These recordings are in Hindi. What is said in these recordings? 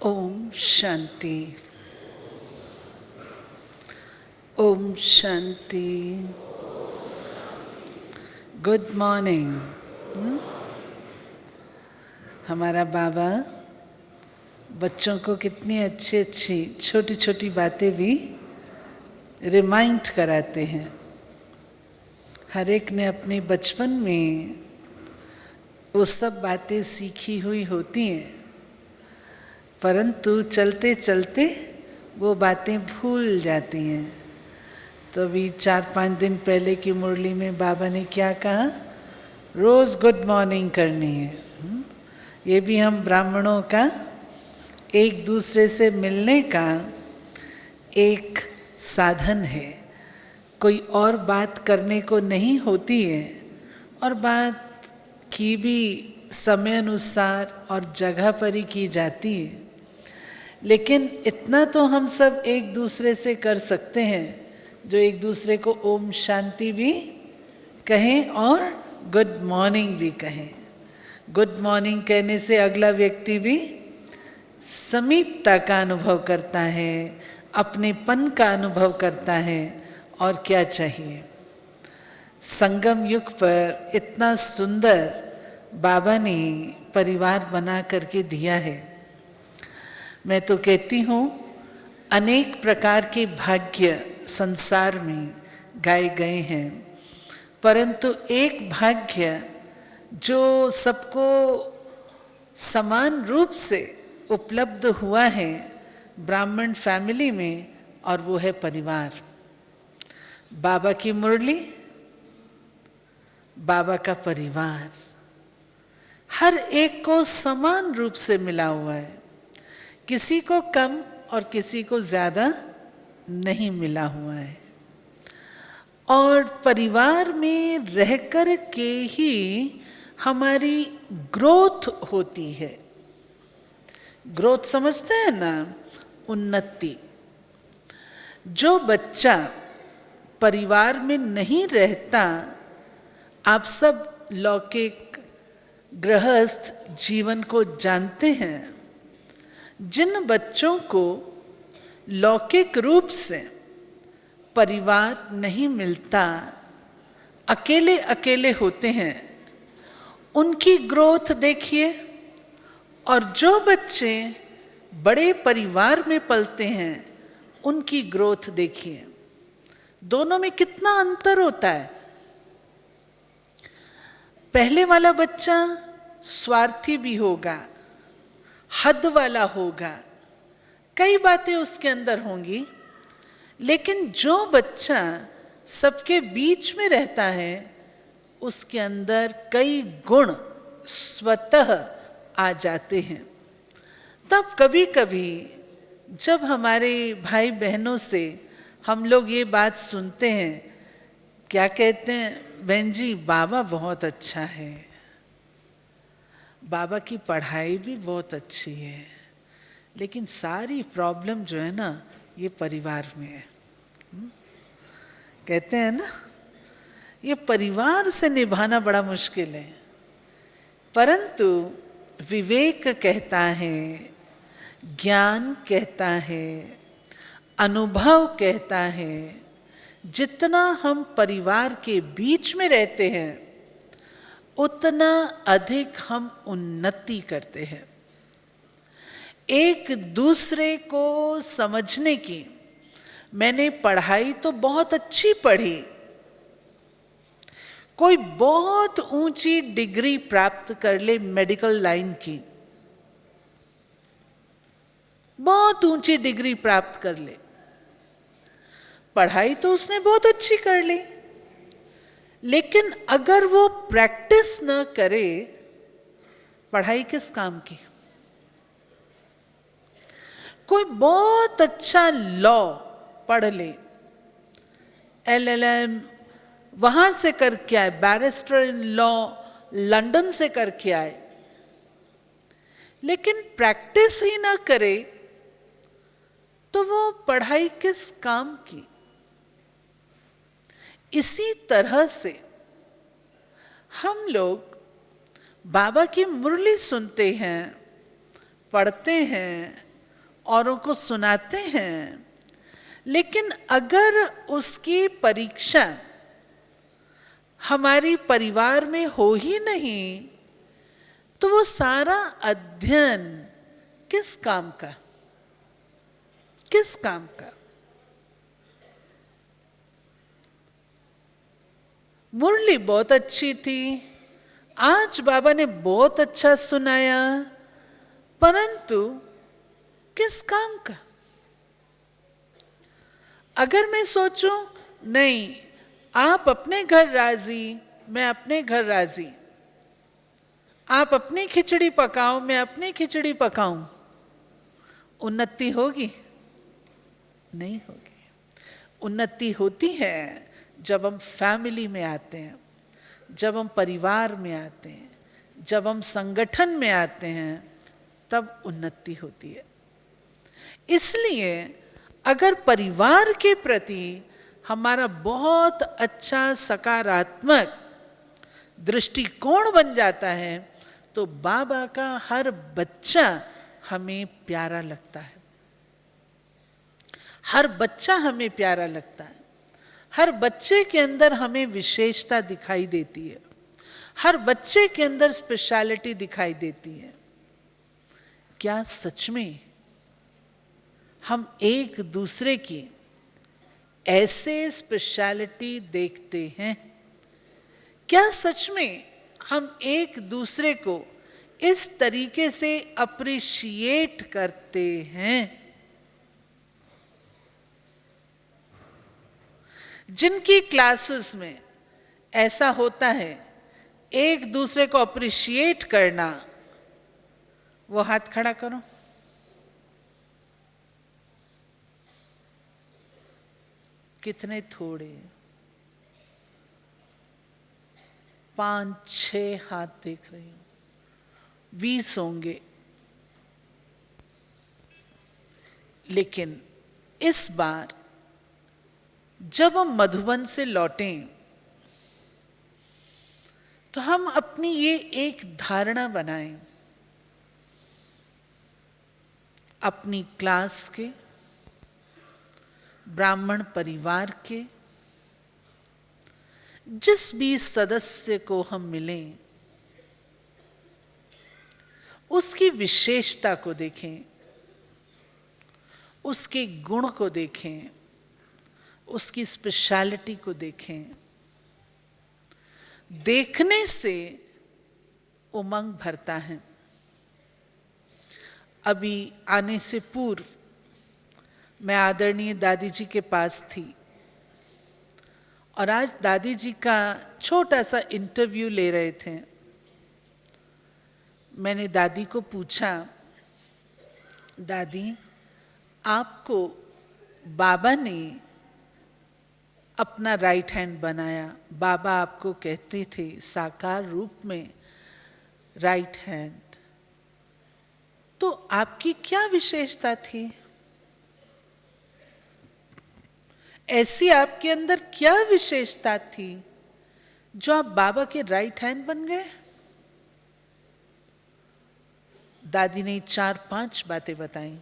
ओम शांति। ओम शांति। Good morning. हमारा बाबा बच्चों को कितनी अच्छी अच्छी छोटी छोटी बातें भी रिमाइंड कराते हैं। हर एक ने अपने बचपन में वो सब बातें सीखी हुई होती हैं, परंतु चलते चलते वो बातें भूल जाती हैं। तो अभी 4-5 दिन पहले की मुरली में बाबा ने क्या कहा? रोज़ गुड मॉर्निंग करनी है। ये भी हम ब्राह्मणों का एक दूसरे से मिलने का एक साधन है। कोई और बात करने को नहीं होती है, और बात की भी समय अनुसार और जगह पर ही की जाती है। लेकिन इतना तो हम सब एक दूसरे से कर सकते हैं जो एक दूसरे को ओम शांति भी कहें और गुड मॉर्निंग भी कहें। गुड मॉर्निंग कहने से अगला व्यक्ति भी समीपता का अनुभव करता है, अपनेपन का अनुभव करता है। और क्या चाहिए? संगम युग पर इतना सुंदर बाबा ने परिवार बना करके दिया है। मैं तो कहती हूँ अनेक प्रकार के भाग्य संसार में गाए गए हैं, परंतु एक भाग्य जो सबको समान रूप से उपलब्ध हुआ है ब्राह्मण फैमिली में, और वो है परिवार। बाबा की मुरली, बाबा का परिवार हर एक को समान रूप से मिला हुआ है। किसी को कम और किसी को ज़्यादा नहीं मिला हुआ है। और परिवार में रह कर के ही हमारी ग्रोथ होती है। ग्रोथ समझते हैं ना? उन्नति। जो बच्चा परिवार में नहीं रहता, आप सब लौकिक गृहस्थ जीवन को जानते हैं। जिन बच्चों को लौकिक रूप से परिवार नहीं मिलता, अकेले अकेले होते हैं, उनकी ग्रोथ देखिए। और जो बच्चे बड़े परिवार में पलते हैं, उनकी ग्रोथ देखिए। दोनों में कितना अंतर होता है। पहले वाला बच्चा स्वार्थी भी होगा, हद वाला होगा, कई बातें उसके अंदर होंगी। लेकिन जो बच्चा सबके बीच में रहता है, उसके अंदर कई गुण स्वतः आ जाते हैं। तब कभी कभी जब हमारे भाई बहनों से हम लोग ये बात सुनते हैं, क्या कहते हैं? बहन जी, बाबा बहुत अच्छा है, बाबा की पढ़ाई भी बहुत अच्छी है, लेकिन सारी प्रॉब्लम जो है ना, ये परिवार में है। कहते हैं ना, ये परिवार से निभाना बड़ा मुश्किल है। परंतु विवेक कहता है, ज्ञान कहता है, अनुभव कहता है, जितना हम परिवार के बीच में रहते हैं, उतना अधिक हम उन्नति करते हैं। एक दूसरे को समझने की, मैंने पढ़ाई तो बहुत अच्छी पढ़ी, कोई बहुत ऊंची डिग्री प्राप्त कर ले मेडिकल लाइन की, बहुत ऊंची डिग्री प्राप्त कर ले, पढ़ाई तो उसने बहुत अच्छी कर ली, लेकिन अगर वो प्रैक्टिस न करे, पढ़ाई किस काम की? कोई बहुत अच्छा लॉ पढ़ ले, LLM वहां से करके आए, बैरिस्टर इन लॉ लंदन से करके आए, लेकिन प्रैक्टिस ही ना करे, तो वो पढ़ाई किस काम की? इसी तरह से हम लोग बाबा की मुरली सुनते हैं, पढ़ते हैं, औरों को सुनाते हैं, लेकिन अगर उसकी परीक्षा हमारी परिवार में हो ही नहीं, तो वो सारा अध्ययन किस काम का, किस काम का। मुरली बहुत अच्छी थी, आज बाबा ने बहुत अच्छा सुनाया, परंतु किस काम का। अगर मैं सोचूं नहीं, आप अपने घर राजी, मैं अपने घर राजी, आप अपनी खिचड़ी पकाओ, मैं अपनी खिचड़ी पकाऊं, उन्नति होगी? नहीं होगी। उन्नति होती है जब हम फैमिली में आते हैं, जब हम परिवार में आते हैं, जब हम संगठन में आते हैं, तब उन्नति होती है। इसलिए अगर परिवार के प्रति हमारा बहुत अच्छा सकारात्मक दृष्टिकोण बन जाता है, तो बाबा का हर बच्चा हमें प्यारा लगता है, हर बच्चा हमें प्यारा लगता है, हर बच्चे के अंदर हमें विशेषता दिखाई देती है, हर बच्चे के अंदर स्पेशलिटी दिखाई देती है। क्या सच में हम एक दूसरे की ऐसे स्पेशलिटी देखते हैं? क्या सच में हम एक दूसरे को इस तरीके से अप्रिशिएट करते हैं? जिनकी क्लासेस में ऐसा होता है, एक दूसरे को अप्रिशिएट करना, वो हाथ खड़ा करो। कितने थोड़े, 5-6 हाथ देख रही हूं, 20 होंगे। लेकिन इस बार जब हम मधुबन से लौटें, तो हम अपनी ये एक धारणा बनाएं, अपनी क्लास के, ब्राह्मण परिवार के जिस भी सदस्य को हम मिलें, उसकी विशेषता को देखें, उसके गुण को देखें, उसकी स्पेशलिटी को देखें। देखने से उमंग भरता है। अभी आने से पूर्व मैं आदरणीय दादी जी के पास थी, और आज दादी जी का छोटा सा इंटरव्यू ले रहे थे। मैंने दादी को पूछा, दादी आपको बाबा ने अपना राइट हैंड बनाया, बाबा आपको कहते थे साकार रूप में राइट हैंड, तो आपकी क्या विशेषता थी? ऐसी आपके अंदर क्या विशेषता थी जो आप बाबा के राइट हैंड बन गए? दादी ने 4-5 बातें बताई,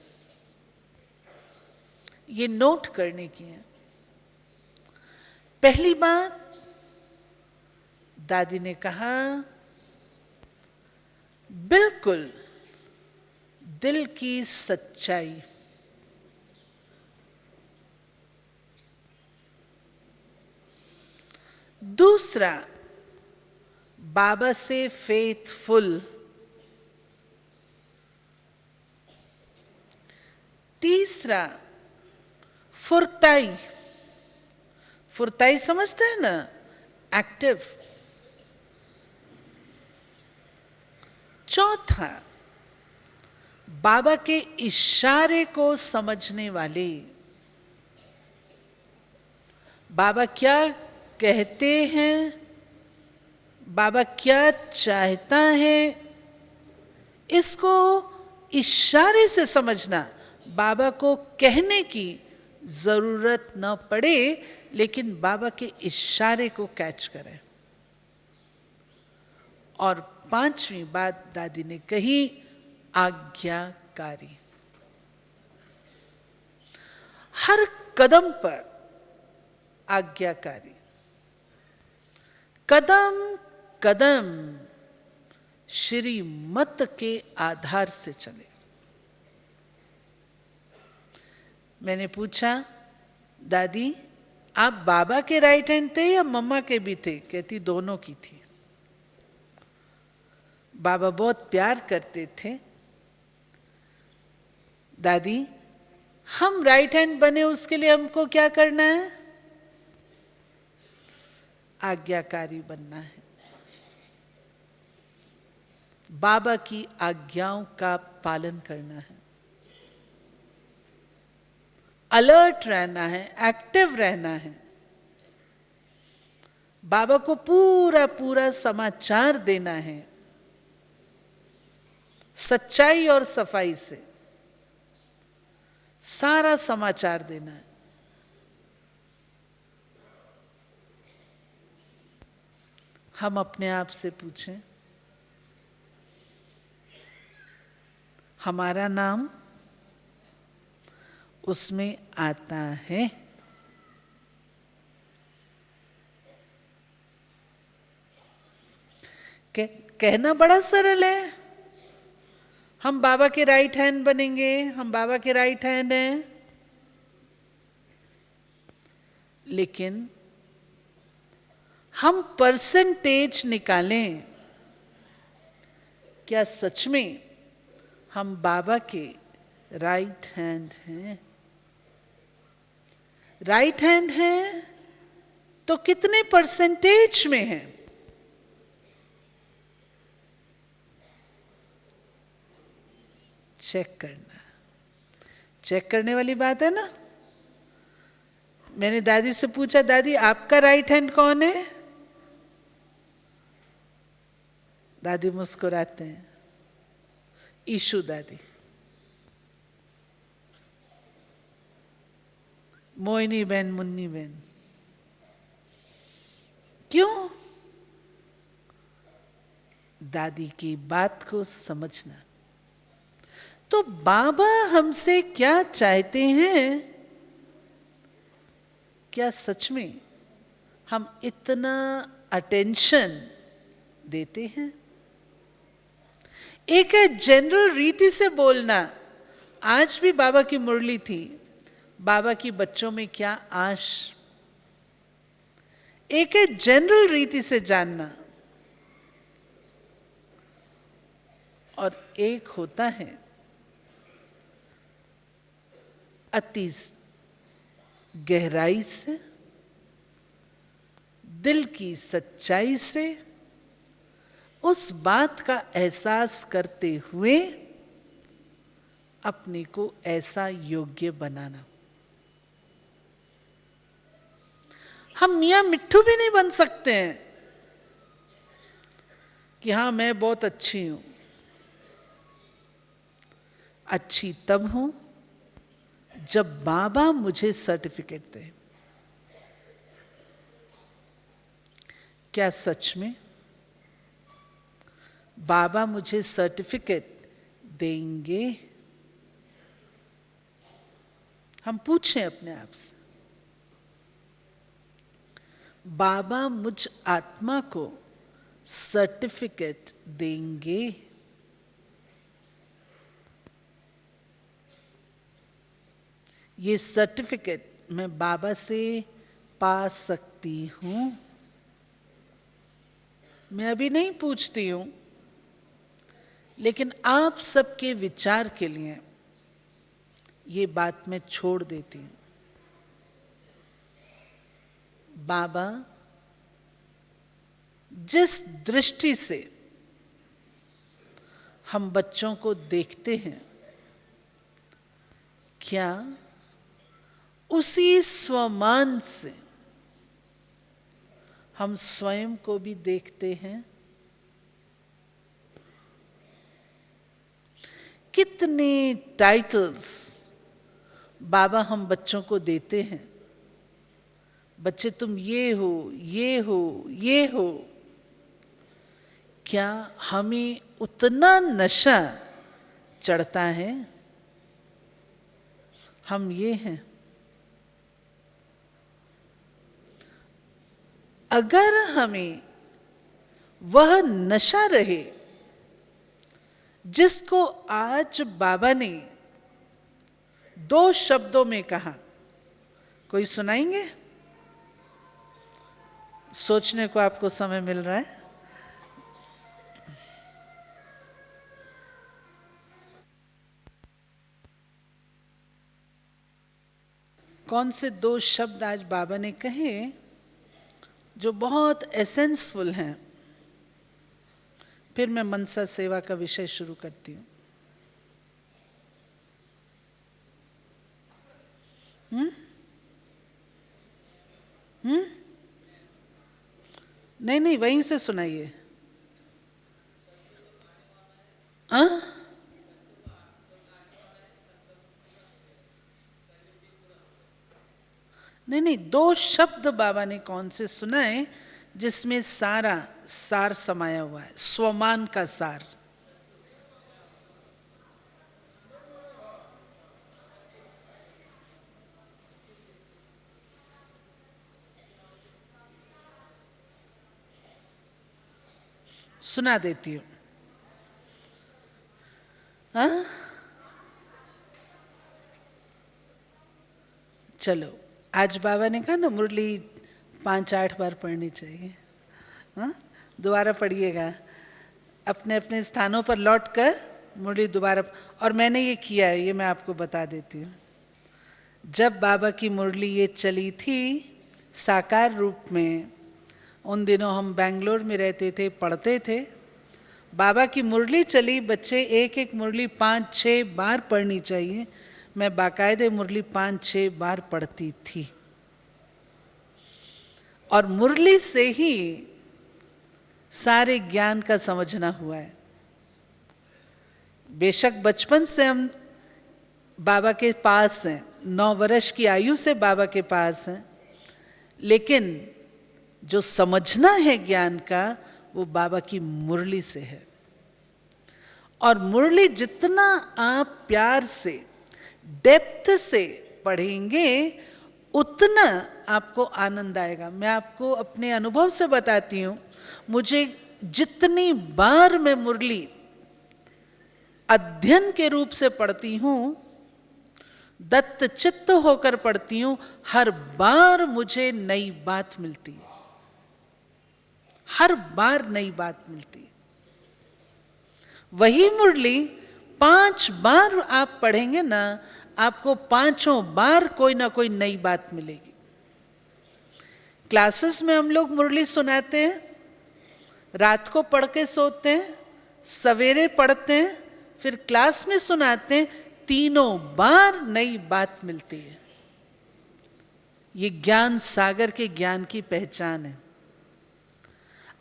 ये नोट करने की है। पहली बात, दादी ने कहा, बिल्कुल दिल की सच्चाई। दूसरा, बाबा से फेथफुल। तीसरा, फुर्ताई। फुर्ताई समझते हैं ना, एक्टिव। चौथा, बाबा के इशारे को समझने वाले। बाबा क्या कहते हैं, बाबा क्या चाहता है, इसको इशारे से समझना। बाबा को कहने की जरूरत न पड़े, लेकिन बाबा के इशारे को कैच करें। और 5वीं बात दादी ने कही, आज्ञाकारी। हर कदम पर आज्ञाकारी, कदम कदम श्रीमत के आधार से चले। मैंने पूछा, दादी आप बाबा के राइट हैंड थे या मम्मा के भी थे? कहती दोनों की थी। बाबा बहुत प्यार करते थे। दादी हम राइट हैंड बने उसके लिए हमको क्या करना है? आज्ञाकारी बनना है, बाबा की आज्ञाओं का पालन करना है, अलर्ट रहना है, एक्टिव रहना है, बाबा को पूरा पूरा समाचार देना है, सच्चाई और सफाई से सारा समाचार देना है। हम अपने आप से पूछें, हमारा नाम उसमें आता है? कहना बड़ा सरल है, हम बाबा के राइट हैंड बनेंगे, हम बाबा के राइट हैंड हैं, लेकिन हम परसेंटेज निकालें, क्या सच में हम बाबा के राइट हैंड हैं? राइट हैंड हैं तो कितने परसेंटेज में हैं? चेक करना, चेक करने वाली बात है ना। मैंने दादी से पूछा, दादी आपका राइट हैंड कौन है? दादी मुस्कुराते हैं, ईशु दादी। मोइनी बहन, मुन्नी बहन। क्यों? दादी की बात को समझना। तो बाबा हमसे क्या चाहते हैं? क्या सच में हम इतना अटेंशन देते हैं? एक है जनरल रीति से बोलना। आज भी बाबा की मुरली थी, बाबा की बच्चों में क्या आश। एक है जनरल रीति से जानना, और एक होता है अति गहराई से, दिल की सच्चाई से उस बात का एहसास करते हुए अपने को ऐसा योग्य बनाना। हम मियां मिट्ठू भी नहीं बन सकते हैं कि हां मैं बहुत अच्छी हूं। अच्छी तब हूं जब बाबा मुझे सर्टिफिकेट दे। क्या सच में बाबा मुझे सर्टिफिकेट देंगे? हम पूछें अपने आप से, बाबा मुझ आत्मा को सर्टिफिकेट देंगे? ये सर्टिफिकेट मैं बाबा से पा सकती हूं? मैं अभी नहीं पूछती हूं, लेकिन आप सबके विचार के लिए ये बात मैं छोड़ देती हूं। बाबा जिस दृष्टि से हम बच्चों को देखते हैं, क्या उसी स्वमान से हम स्वयं को भी देखते हैं? कितने टाइटल्स बाबा हम बच्चों को देते हैं, बच्चे तुम ये हो, ये हो, ये हो। क्या हमें उतना नशा चढ़ता है? हम ये हैं, अगर हमें वह नशा रहे जिसको आज बाबा ने 2 शब्दों में कहा, कोई सुनाएंगे? सोचने को आपको समय मिल रहा है। कौन से 2 शब्द आज बाबा ने कहे जो बहुत एसेंसफुल हैं? फिर मैं मनसा सेवा का विषय शुरू करती हूँ। नहीं, वहीं से सुनाइए। नहीं, 2 शब्द बाबा ने कौन से सुनाए जिसमें सारा सार समाया हुआ है, स्वमान का सार। सुना देती हूं। चलो, आज बाबा ने कहा ना मुरली 5-8 बार पढ़नी चाहिए। दोबारा पढ़िएगा, अपने अपने स्थानों पर लौटकर मुरली दोबारा। और मैंने ये किया है, ये मैं आपको बता देती हूँ। जब बाबा की मुरली ये चली थी साकार रूप में, उन दिनों हम बेंगलोर में रहते थे, पढ़ते थे। बाबा की मुरली चली, बच्चे 1-1 मुरली 5-6 बार पढ़नी चाहिए। मैं बाकायदे मुरली 5-6 बार पढ़ती थी, और मुरली से ही सारे ज्ञान का समझना हुआ है। बेशक बचपन से हम बाबा के पास हैं, 9 वर्ष की आयु से बाबा के पास हैं, लेकिन जो समझना है ज्ञान का वो बाबा की मुरली से है। और मुरली जितना आप प्यार से, डेप्थ से पढ़ेंगे उतना आपको आनंद आएगा। मैं आपको अपने अनुभव से बताती हूँ, मुझे जितनी बार मैं मुरली अध्ययन के रूप से पढ़ती हूँ, दत्त चित्त होकर पढ़ती हूँ, हर बार मुझे नई बात मिलती है। हर बार नई बात मिलती है। वही मुरली 5 बार आप पढ़ेंगे ना, आपको 5 बार कोई ना कोई नई बात मिलेगी। क्लासेस में हम लोग मुरली सुनाते हैं, रात को पढ़ के सोते हैं, सवेरे पढ़ते हैं, फिर क्लास में सुनाते हैं, तीनों बार नई बात मिलती है। ये ज्ञान सागर के ज्ञान की पहचान है।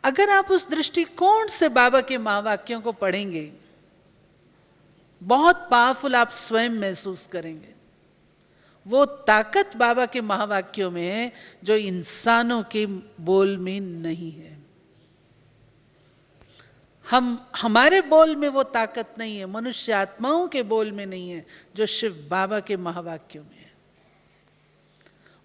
अगर आप उस दृष्टिकोण से बाबा के महावाक्यों को पढ़ेंगे, बहुत पावरफुल आप स्वयं महसूस करेंगे। वो ताकत बाबा के महावाक्यों में है जो इंसानों के बोल में नहीं है। हमारे बोल में वो ताकत नहीं है, मनुष्य आत्माओं के बोल में नहीं है, जो शिव बाबा के महावाक्यों में है।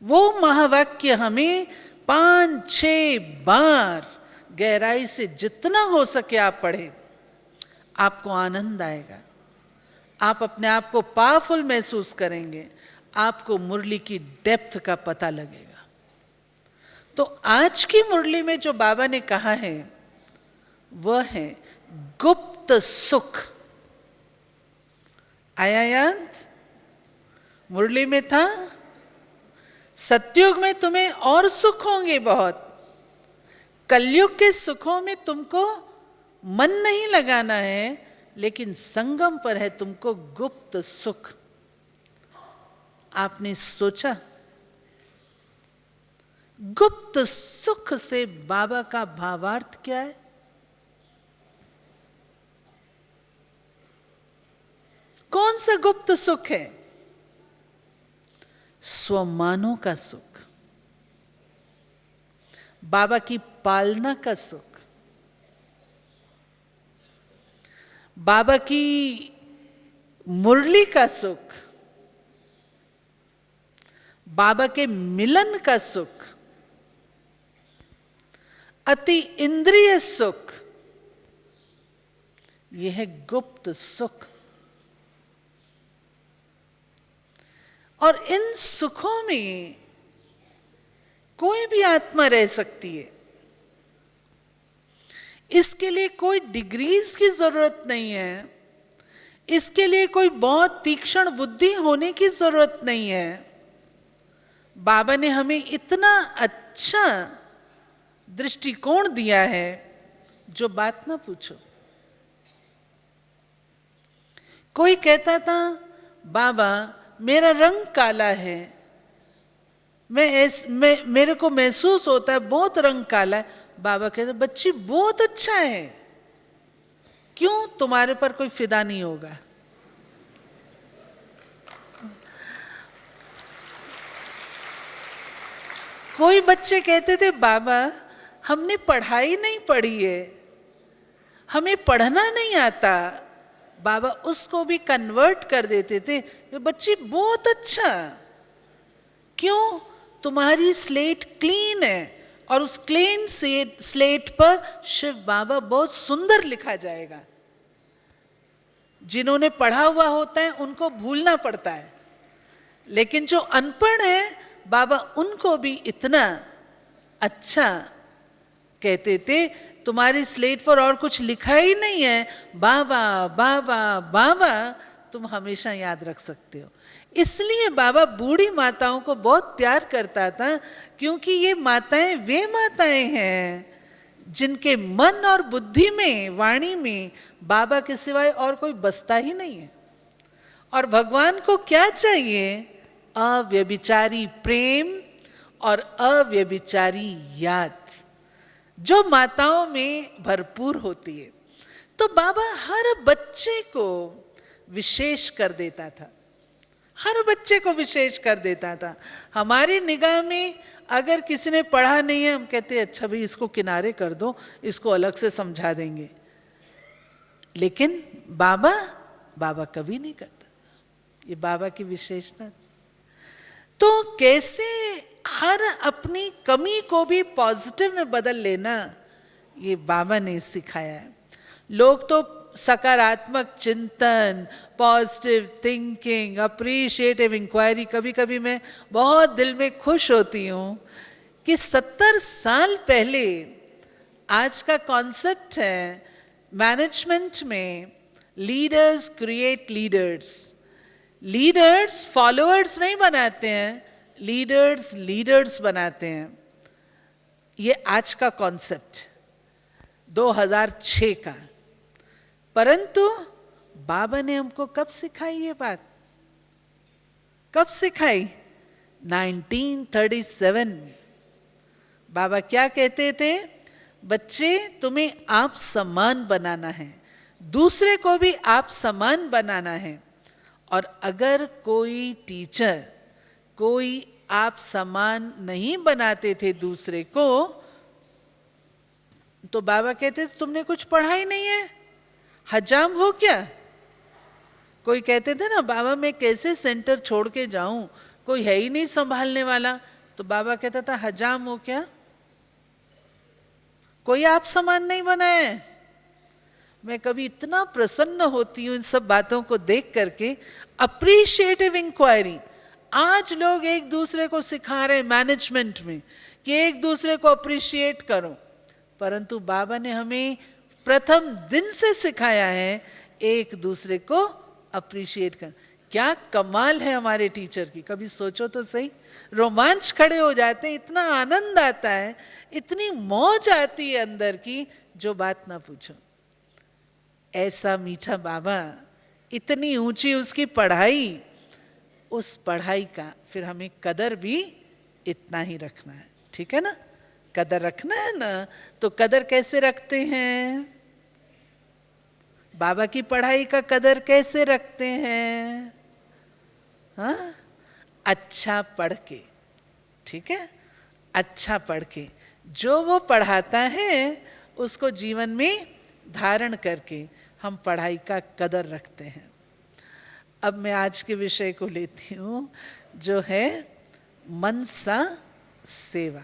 वो महावाक्य हमें 5-6 बार गहराई से जितना हो सके आप पढ़ें, आपको आनंद आएगा। आप अपने आप को पावरफुल महसूस करेंगे, आपको मुरली की डेप्थ का पता लगेगा। तो आज की मुरली में जो बाबा ने कहा है वह है गुप्त सुख। आया याद? मुरली में था सतयुग में तुम्हें और सुख होंगे बहुत, कलयुग के सुखों में तुमको मन नहीं लगाना है, लेकिन संगम पर है तुमको गुप्त सुख। आपने सोचा गुप्त सुख से बाबा का भावार्थ क्या है? कौन सा गुप्त सुख है? स्वमानों का सुख, बाबा की पालना का सुख, बाबा की मुरली का सुख, बाबा के मिलन का सुख, अति इंद्रिय सुख, यह है गुप्त सुख। और इन सुखों में कोई भी आत्मा रह सकती है। इसके लिए कोई डिग्रीज की जरूरत नहीं है, इसके लिए कोई बहुत तीक्ष्ण बुद्धि होने की जरूरत नहीं है। बाबा ने हमें इतना अच्छा दृष्टिकोण दिया है, जो बात ना पूछो। कोई कहता था, बाबा मेरा रंग काला है, मेरे को महसूस होता है बहुत रंग काला है। बाबा कहते बच्ची बहुत अच्छा है, क्यों तुम्हारे पर कोई फिदा नहीं होगा? कोई बच्चे कहते थे, बाबा हमने पढ़ाई नहीं पढ़ी है, हमें पढ़ना नहीं आता। बाबा उसको भी कन्वर्ट कर देते थे, बच्ची बहुत अच्छा, क्यों? तुम्हारी स्लेट क्लीन है, और उस क्लीन स्लेट पर शिव बाबा बहुत सुंदर लिखा जाएगा। जिन्होंने पढ़ा हुआ होता है उनको भूलना पड़ता है, लेकिन जो अनपढ़ है बाबा उनको भी इतना अच्छा कहते थे, तुम्हारी स्लेट पर और कुछ लिखा ही नहीं है, बाबा बाबा बाबा तुम हमेशा याद रख सकते हो। इसलिए बाबा बूढ़ी माताओं को बहुत प्यार करता था, क्योंकि ये माताएं वे माताएं हैं जिनके मन और बुद्धि में, वाणी में बाबा के सिवाय और कोई बसता ही नहीं है। और भगवान को क्या चाहिए? अव्यभिचारी प्रेम और अव्यभिचारी याद, जो माताओं में भरपूर होती है। तो बाबा हर बच्चे को विशेष कर देता था, हर बच्चे को विशेष कर देता था। हमारी निगाह में अगर किसी ने पढ़ा नहीं है, हम कहते हैं अच्छा भाई इसको किनारे कर दो, इसको अलग से समझा देंगे। लेकिन बाबा कभी नहीं करता, ये बाबा की विशेषता। तो कैसे हर अपनी कमी को भी पॉजिटिव में बदल लेना, ये बाबा ने सिखाया है। लोग तो सकारात्मक चिंतन, पॉजिटिव थिंकिंग, अप्रिशिएटिव इंक्वायरी, कभी कभी मैं बहुत दिल में खुश होती हूँ कि 70 साल पहले आज का कॉन्सेप्ट है मैनेजमेंट में, leaders create leaders. Leaders followers नहीं बनाते हैं, लीडर्स लीडर्स बनाते हैं। ये आज का कॉन्सेप्ट 2006 का। परंतु बाबा ने हमको कब सिखाई ये बात? कब सिखाई? 1937 में। बाबा क्या कहते थे? बच्चे तुम्हें आप समान बनाना है, दूसरे को भी आप समान बनाना है। और अगर कोई टीचर, कोई आप समान नहीं बनाते थे दूसरे को, तो बाबा कहते थे तुमने कुछ पढ़ा ही नहीं है, हजाम हो क्या? कोई कहते थे ना, बाबा मैं कैसे सेंटर छोड़ के जाऊं, कोई है ही नहीं संभालने वाला। तो बाबा कहता था हजाम हो क्या? कोई आप समान नहीं बना है। मैं कभी इतना प्रसन्न होती हूँ इन सब बातों को देख करके। अप्रिशिएटिव इंक्वायरी, आज लोग एक दूसरे को सिखा रहे मैनेजमेंट में कि एक दूसरे को अप्रिशिएट करो, परंतु बाबा ने हमें प्रथम दिन से सिखाया है एक दूसरे को अप्रिशिएट कर। क्या कमाल है हमारे टीचर की, कभी सोचो तो सही। रोमांच खड़े हो जाते हैं, इतना आनंद आता है, इतनी मौज आती है अंदर की, जो बात ना पूछो। ऐसा मीठा बाबा, इतनी ऊंची उसकी पढ़ाई, उस पढ़ाई का फिर हमें कदर भी इतना ही रखना है, ठीक है ना? कदर रखना है ना। तो कदर कैसे रखते हैं? बाबा की पढ़ाई का कदर कैसे रखते हैं? हाँ, अच्छा पढ़ के, ठीक है? अच्छा पढ़ के, जो वो पढ़ाता है उसको जीवन में धारण करके हम पढ़ाई का कदर रखते हैं। अब मैं आज के विषय को लेती हूँ, जो है मनसा सेवा।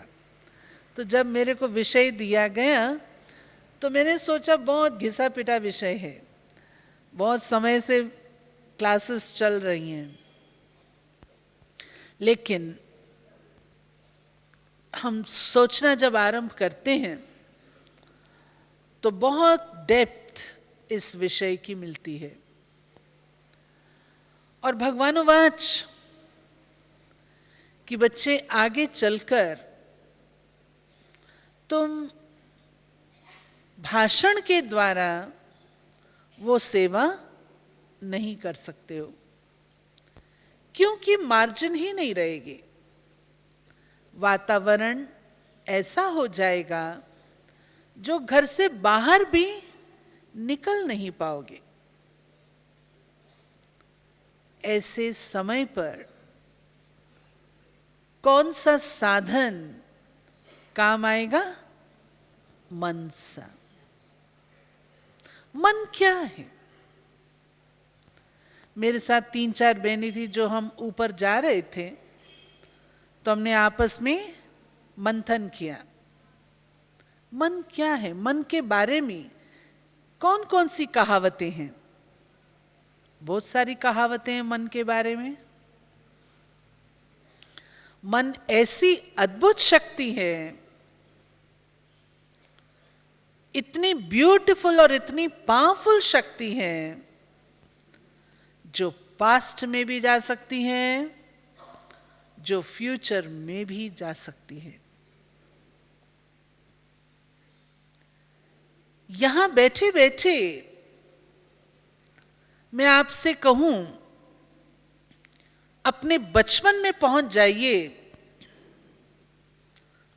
तो जब मेरे को विषय दिया गया तो मैंने सोचा बहुत घिसा पिटा विषय है, बहुत समय से क्लासेस चल रही हैं, लेकिन हम सोचना जब आरंभ करते हैं तो बहुत डेप्थ इस विषय की मिलती है। और भगवानुवाच कि बच्चे आगे चलकर तुम भाषण के द्वारा वो सेवा नहीं कर सकते हो, क्योंकि मार्जिन ही नहीं रहेगी। वातावरण ऐसा हो जाएगा जो घर से बाहर भी निकल नहीं पाओगे। ऐसे समय पर कौन सा साधन काम आएगा? मन सा। मन क्या है? मेरे साथ 3-4 बहनें थी, जो हम ऊपर जा रहे थे तो हमने आपस में मंथन किया, मन क्या है, मन के बारे में कौन कौन सी कहावतें हैं। बहुत सारी कहावतें हैं मन के बारे में। मन ऐसी अद्भुत शक्ति है, इतनी ब्यूटीफुल और इतनी पावरफुल शक्ति है, जो पास्ट में भी जा सकती है, जो फ्यूचर में भी जा सकती है। यहां बैठे बैठे मैं आपसे कहूं, अपने बचपन में पहुंच जाइए।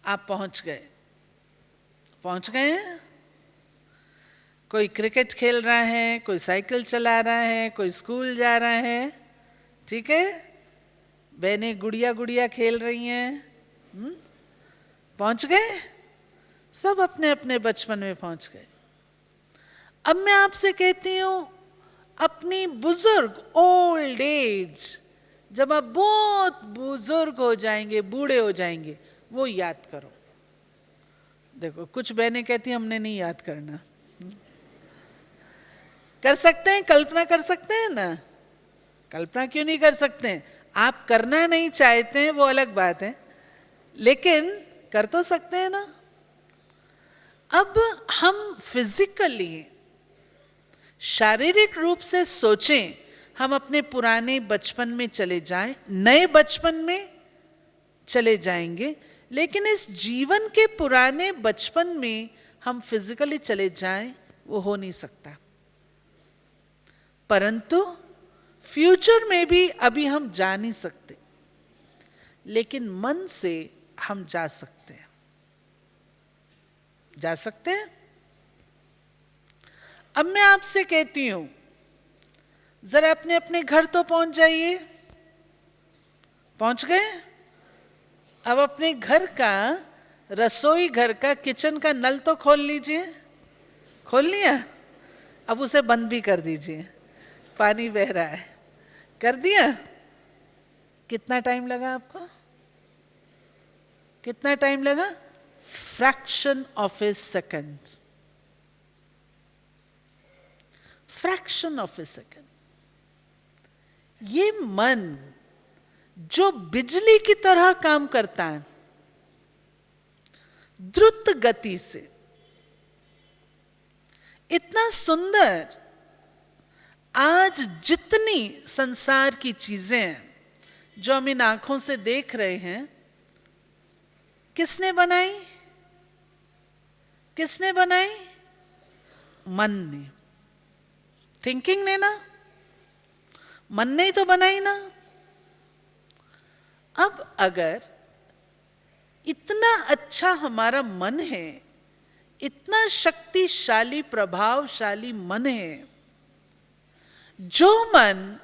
आप पहुंच गए हैं। कोई क्रिकेट खेल रहा है, कोई साइकिल चला रहा है, कोई स्कूल जा रहा है, ठीक है। बहनें गुड़िया गुड़िया खेल रही हैं। पहुंच गए, सब अपने अपने बचपन में पहुंच गए। अब मैं आपसे कहती हूं, अपनी बुजुर्ग ओल्ड एज, जब आप बहुत बुजुर्ग हो जाएंगे, बूढ़े हो जाएंगे, वो याद करो। देखो, कुछ बहनें कहती हैं हमने नहीं याद करना। कर सकते हैं, कल्पना कर सकते हैं ना। कल्पना क्यों नहीं कर सकते हैं? आप करना नहीं चाहते हैं, वो अलग बात है, लेकिन कर तो सकते हैं ना। अब हम फिजिकली, शारीरिक रूप से सोचें, हम अपने पुराने बचपन में चले जाएं, नए बचपन में चले जाएंगे, लेकिन इस जीवन के पुराने बचपन में हम फिजिकली चले जाएं, वो हो नहीं सकता। परंतु फ्यूचर में भी अभी हम जा नहीं सकते, लेकिन मन से हम जा सकते हैं। जा सकते हैं। अब मैं आपसे कहती हूं, जरा अपने अपने घर तो पहुंच जाइए। पहुंच गए? अब अपने घर का, रसोई घर का, किचन का नल तो खोल लीजिए। खोल लिया? अब उसे बंद भी कर दीजिए, पानी बह रहा है। कर दिया? कितना टाइम लगा आपको? कितना टाइम लगा? Fraction of A second. Fraction of A second. ये मन जो बिजली की तरह काम करता है, द्रुत गति से, इतना सुंदर, आज जितनी संसार की चीजें हैं जो हम इन आंखों से देख रहे हैं, किसने बनाई? किसने बनाई? मन ने, थिंकिंग ने ना, मन ने ही तो बनाई ना। अब अगर इतना अच्छा हमारा मन है, इतना शक्तिशाली प्रभावशाली मन है, जो मन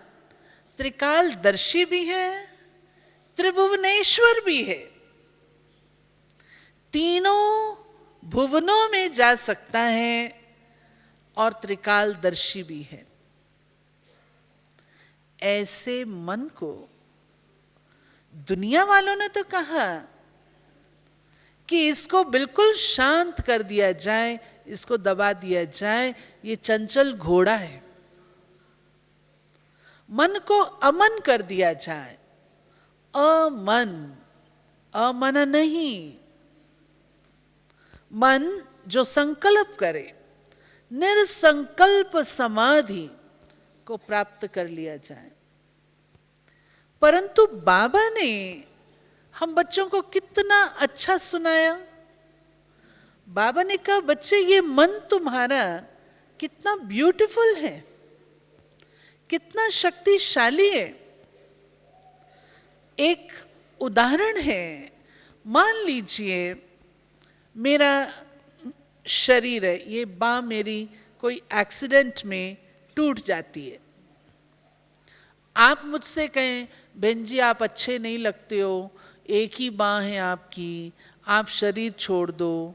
त्रिकालदर्शी भी है, त्रिभुवनेश्वर भी है, तीनों भुवनों में जा सकता है और त्रिकालदर्शी भी है, ऐसे मन को दुनिया वालों ने तो कहा कि इसको बिल्कुल शांत कर दिया जाए, इसको दबा दिया जाए, ये चंचल घोड़ा है। मन को अमन कर दिया जाए, अमन, अमन नहीं। मन जो संकल्प करे, निरसंकल्प समाधि को प्राप्त कर लिया जाए। परंतु बाबा ने हम बच्चों को कितना अच्छा सुनाया। बाबा ने कहा, बच्चे ये मन तुम्हारा कितना ब्यूटीफुल है, कितना शक्तिशाली है। एक उदाहरण है, मान लीजिए मेरा शरीर है, ये बाँ मेरी कोई एक्सीडेंट में टूट जाती है। आप मुझसे कहें, बहन जी आप अच्छे नहीं लगते हो, एक ही बाँ है आपकी, आप शरीर छोड़ दो,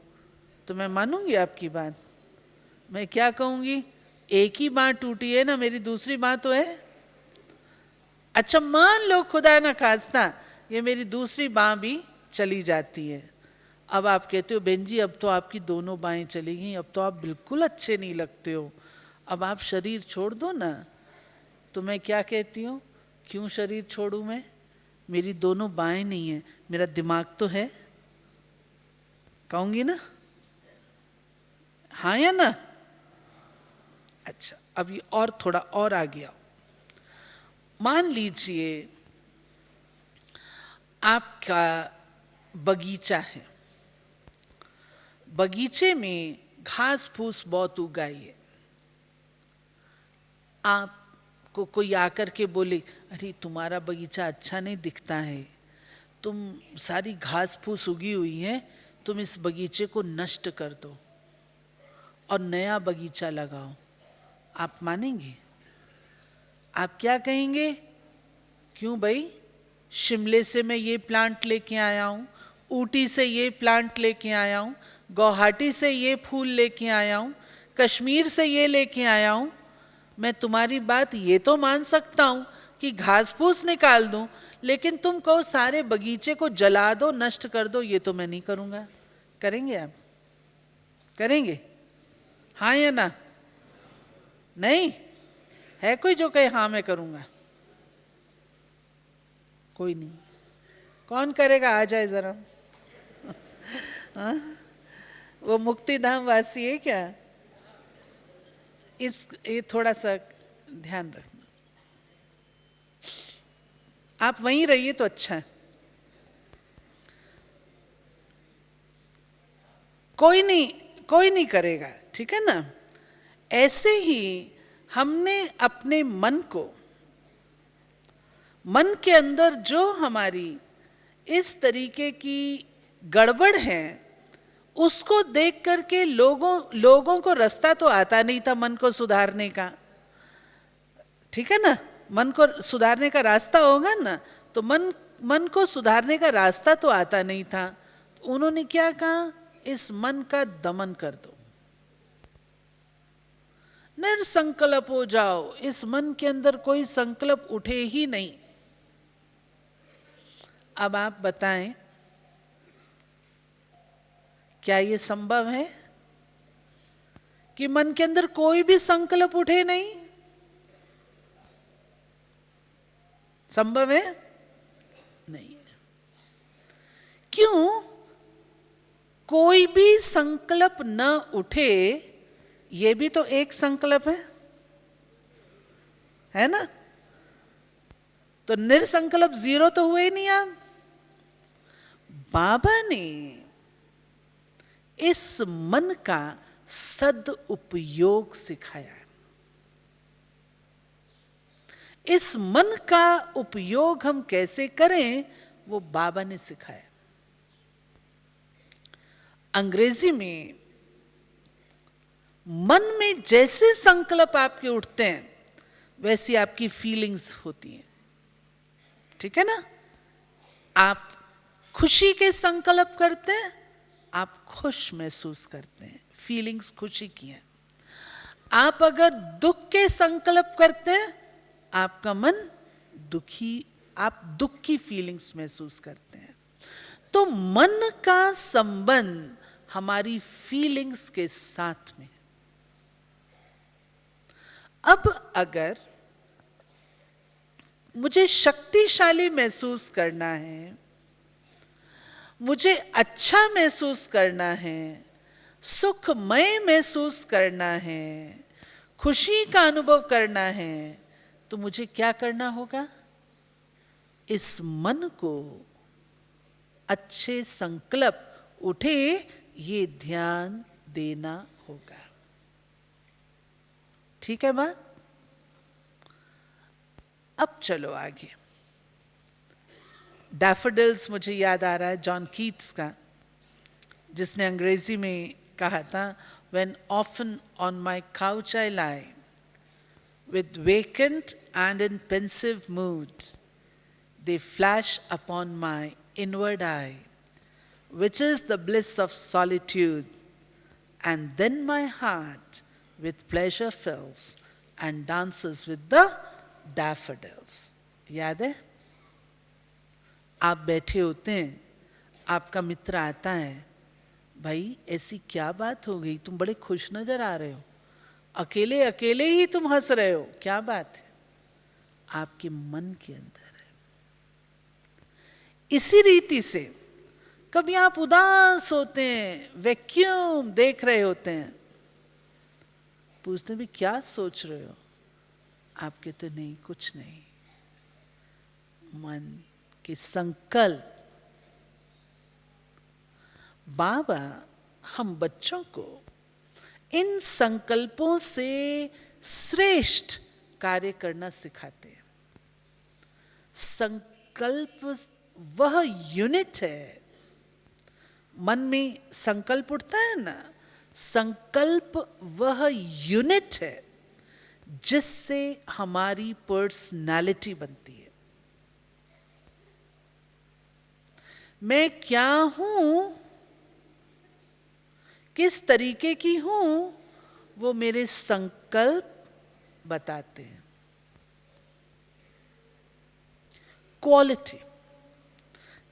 तो मैं मानूंगी आपकी बात? मैं क्या कहूँगी, एक ही बाँ टूटी है ना, मेरी दूसरी बाँ तो है। अच्छा मान लो खुदा ना खास्ता ये मेरी दूसरी बाँ भी चली जाती है। अब आप कहते हो, बहन जी अब तो आपकी दोनों बाएं चली गई, अब तो आप बिल्कुल अच्छे नहीं लगते हो, अब आप शरीर छोड़ दो ना। तो मैं क्या कहती हूँ, क्यों शरीर छोड़ूं मैं? मेरी दोनों बाएं नहीं है, मेरा दिमाग तो है। कहूंगी ना, हाँ या ना? अच्छा, अब ये और थोड़ा और आ गया। मान लीजिए आपका बगीचा है, बगीचे में घास फूस बहुत उगाई है। आपको कोई आकर के बोले, अरे तुम्हारा बगीचा अच्छा नहीं दिखता है, तुम सारी घास फूस उगी हुई है, तुम इस बगीचे को नष्ट कर दो और नया बगीचा लगाओ। आप मानेंगे? आप क्या कहेंगे? क्यों भाई, शिमले से मैं ये प्लांट लेके आया हूँ, ऊटी से ये प्लांट लेके आया हूँ, गुवाहाटी से ये फूल लेके आया हूँ, कश्मीर से ये लेके आया हूँ। मैं तुम्हारी बात ये तो मान सकता हूँ कि घास फूस निकाल दूँ, लेकिन तुम कहो सारे बगीचे को जला दो, नष्ट कर दो, ये तो मैं नहीं करूँगा। करेंगे आप? करेंगे? हाँ या ना? नहीं है कोई जो कहे हाँ मैं करूँगा? कोई नहीं। कौन करेगा? आ जाए जरा। हाँ? वो मुक्तिधाम वासी है क्या? ये थोड़ा सा ध्यान रखना। आप वहीं रहिए तो अच्छा है। कोई नहीं करेगा, ठीक है ना? ऐसे ही हमने अपने मन को, मन के अंदर जो हमारी इस तरीके की गड़बड़ है, उसको देख करके लोगों को रास्ता तो आता नहीं था मन को सुधारने का, ठीक है ना? मन को सुधारने का रास्ता होगा ना, तो मन को सुधारने का रास्ता तो आता नहीं था। तो उन्होंने क्या कहा, इस मन का दमन कर दो, निरसंकल्प हो जाओ, इस मन के अंदर कोई संकल्प उठे ही नहीं। अब आप बताएं, क्या ये संभव है कि मन के अंदर कोई भी संकल्प उठे नहीं? संभव है? नहीं है। क्यों? कोई भी संकल्प न उठे, ये भी तो एक संकल्प है ना? तो निरसंकल्प जीरो तो हुए नहीं आप। बाबा ने इस मन का सदुपयोग सिखाया है। इस मन का उपयोग हम कैसे करें, वो बाबा ने सिखाया। अंग्रेजी में मन में जैसे संकल्प आपके उठते हैं, वैसी आपकी फीलिंग्स होती हैं, ठीक है ना? आप खुशी के संकल्प करते हैं, आप खुश महसूस करते हैं, फीलिंग्स खुशी की हैं। आप अगर दुख के संकल्प करते हैं, आपका मन दुखी, आप दुख की फीलिंग्स महसूस करते हैं। तो तो मन का संबंध हमारी फीलिंग्स के साथ में। अब अगर मुझे शक्तिशाली महसूस करना है, मुझे अच्छा महसूस करना है, सुखमय महसूस करना है, खुशी का अनुभव करना है, तो मुझे क्या करना होगा? इस मन को अच्छे संकल्प उठे ये ध्यान देना होगा। ठीक है बात? अब चलो आगे। डैफोडिल्स मुझे याद आ रहा है जॉन कीट्स का, जिसने अंग्रेजी में कहा था, When often on my couch I lie, with vacant and in pensive mood, they flash upon my inward eye, which is the bliss of solitude, and then my heart with pleasure fills and dances with the daffodils. याद है? आप बैठे होते हैं, आपका मित्र आता है, भाई ऐसी क्या बात हो गई, तुम बड़े खुश नजर आ रहे हो, अकेले अकेले ही तुम हंस रहे हो, क्या बात है? आपके मन के अंदर है। इसी रीति से कभी आप उदास होते हैं, वैक्यूम देख रहे होते हैं, पूछते भी क्या सोच रहे हो? आप कहते नहीं, कुछ नहीं। मन के संकल्प। बाबा हम बच्चों को इन संकल्पों से श्रेष्ठ कार्य करना सिखाते हैं। संकल्प वह यूनिट है, मन में संकल्प उठता है ना, संकल्प वह यूनिट है जिससे हमारी पर्सनालिटी बनती है। मैं क्या हूं, किस तरीके की हूं, वो मेरे संकल्प बताते हैं। क्वालिटी,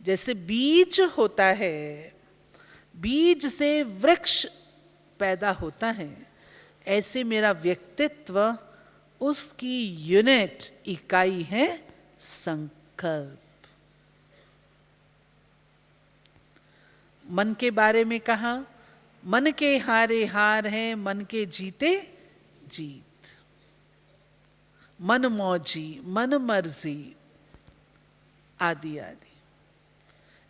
जैसे बीज होता है, बीज से वृक्ष पैदा होता है, ऐसे मेरा व्यक्तित्व, उसकी यूनिट, इकाई है संकल्प। मन के बारे में कहा, मन के हारे हार है, मन के जीते जीत। मन मौजी, मन मर्जी, आदि आदि।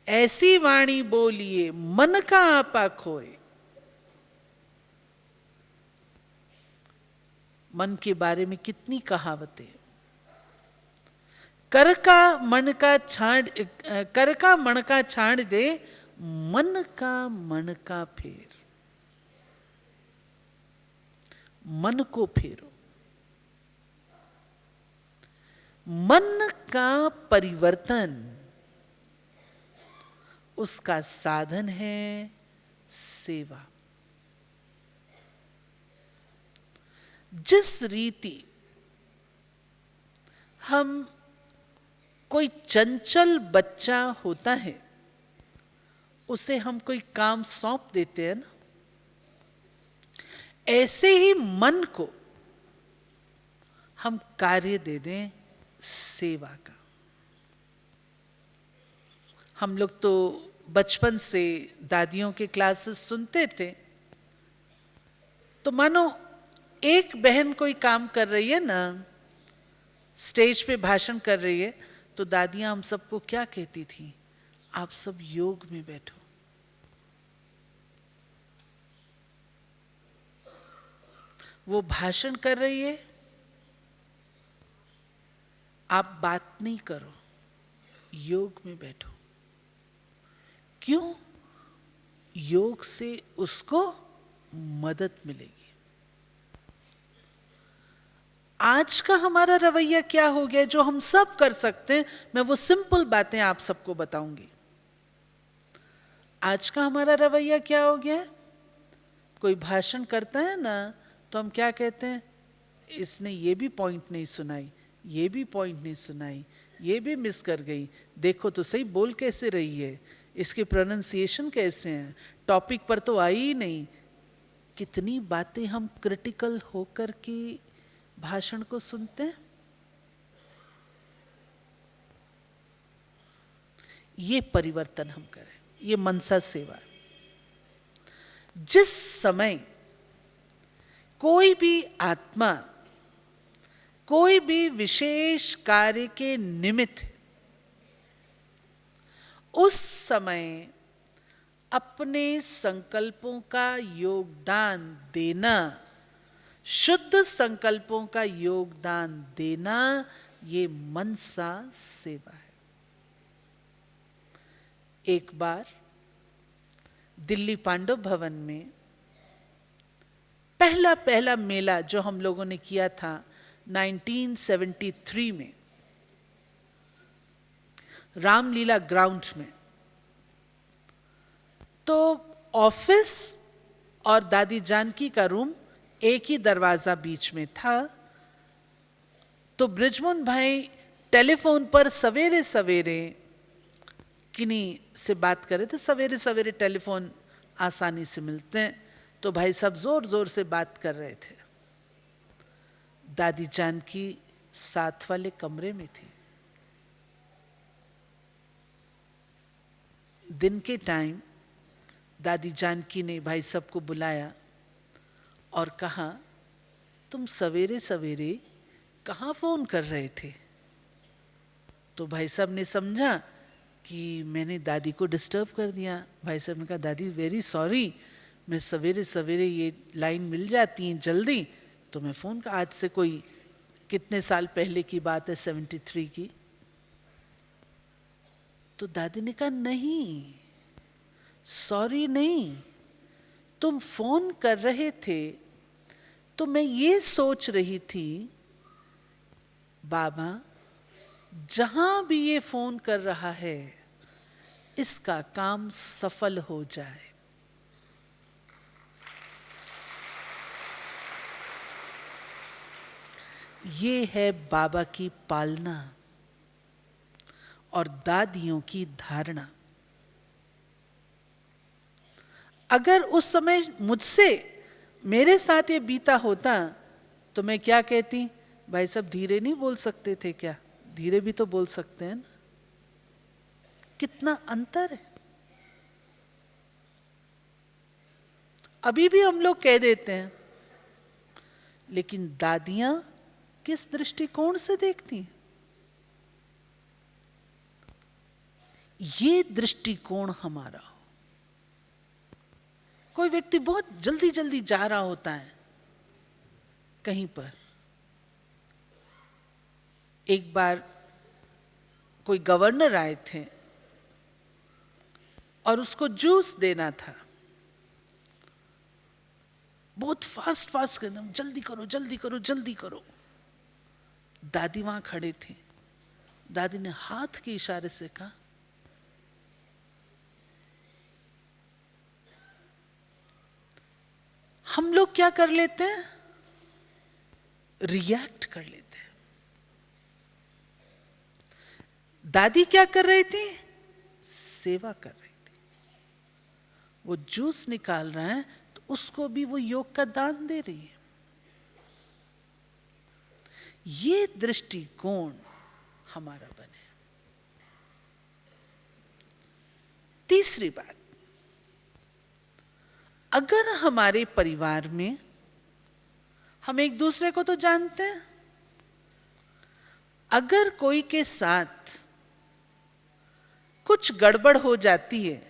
ऐसी वाणी बोलिए मन का आपा खोए। मन के बारे में कितनी कहावतें। कर का मन का छाड़ दे, मन का मन का फेर। मन को फेरो। मन का परिवर्तन, उसका साधन है सेवा। जिस रीति हम, कोई चंचल बच्चा होता है, उसे हम कोई काम सौंप देते हैं ना, ऐसे ही मन को हम कार्य दे दें सेवा का। हम लोग तो बचपन से दादियों के क्लासेस सुनते थे, तो मानो एक बहन कोई काम कर रही है ना, स्टेज पे भाषण कर रही है, तो दादियां हम सबको क्या कहती थी? आप सब योग में बैठो। वो भाषण कर रही है, आप बात नहीं करो, योग में बैठो। क्यों? योग से उसको मदद मिलेगी। आज का हमारा रवैया क्या हो गया, जो हम सब कर सकते हैं, मैं वो सिंपल बातें आप सबको बताऊंगी। आज का हमारा रवैया क्या हो गया? कोई भाषण करता है ना, तो हम क्या कहते हैं? इसने ये भी पॉइंट नहीं सुनाई, ये भी पॉइंट नहीं सुनाई, ये भी मिस कर गई, देखो तो सही बोल कैसे रही है, इसके प्रोनाउंसिएशन कैसे हैं, टॉपिक पर तो आई ही नहीं। कितनी बातें हम क्रिटिकल होकर के भाषण को सुनते हैं। ये परिवर्तन हम करें, ये मनसा सेवा है। जिस समय कोई भी आत्मा कोई भी विशेष कार्य के निमित्त, उस समय अपने संकल्पों का योगदान देना, शुद्ध संकल्पों का योगदान देना, ये मनसा सेवा है। एक बार दिल्ली पांडव भवन में पहला मेला जो हम लोगों ने किया था 1973 में, रामलीला ग्राउंड में, तो ऑफिस और दादी जानकी का रूम एक ही दरवाजा बीच में था। तो बृजमोहन भाई टेलीफोन पर सवेरे सवेरे किन्हीं से बात कर रहे थे। सवेरे सवेरे टेलीफोन आसानी से मिलते हैं, तो भाई सब जोर जोर से बात कर रहे थे। दादी जानकी साथ वाले कमरे में थी। दिन के टाइम दादी जानकी ने भाई सबको बुलाया और कहा, तुम सवेरे सवेरे कहाँ फोन कर रहे थे? तो भाई साहब ने समझा कि मैंने दादी को डिस्टर्ब कर दिया। भाई साहब ने कहा, दादी वेरी सॉरी, मैं सवेरे सवेरे ये लाइन मिल जाती है जल्दी तो मैं फ़ोन का, आज से कोई कितने साल पहले की बात है, 73 की। तो दादी ने कहा, नहीं सॉरी नहीं, तुम फ़ोन कर रहे थे तो मैं ये सोच रही थी बाबा जहां भी ये फ़ोन कर रहा है इसका काम सफल हो जाए। ये है बाबा की पालना और दादियों की धारणा। अगर उस समय मुझसे मेरे साथ ये बीता होता तो मैं क्या कहती, भाई साहब धीरे नहीं बोल सकते थे क्या? धीरे भी तो बोल सकते हैं ना। कितना अंतर है। अभी भी हम लोग कह देते हैं, लेकिन दादियां किस दृष्टिकोण से देखती हैं? ये दृष्टिकोण हमारा हो। कोई व्यक्ति बहुत जल्दी जल्दी जा रहा होता है कहीं पर। एक बार कोई गवर्नर आए थे और उसको जूस देना था। बहुत फास्ट फास्ट करना, जल्दी करो जल्दी करो जल्दी करो। दादी वहां खड़े थे। दादी ने हाथ के इशारे से कहा, हम लोग क्या कर लेते हैं, रिएक्ट कर लेते हैं। दादी क्या कर रही थी, सेवा कर रही थी। वो जूस निकाल रहा है तो उसको भी वो योग का दान दे रही है। ये दृष्टिकोण हमारा बने। तीसरी बात, अगर हमारे परिवार में हम एक दूसरे को तो जानते हैं, अगर कोई के साथ कुछ गड़बड़ हो जाती है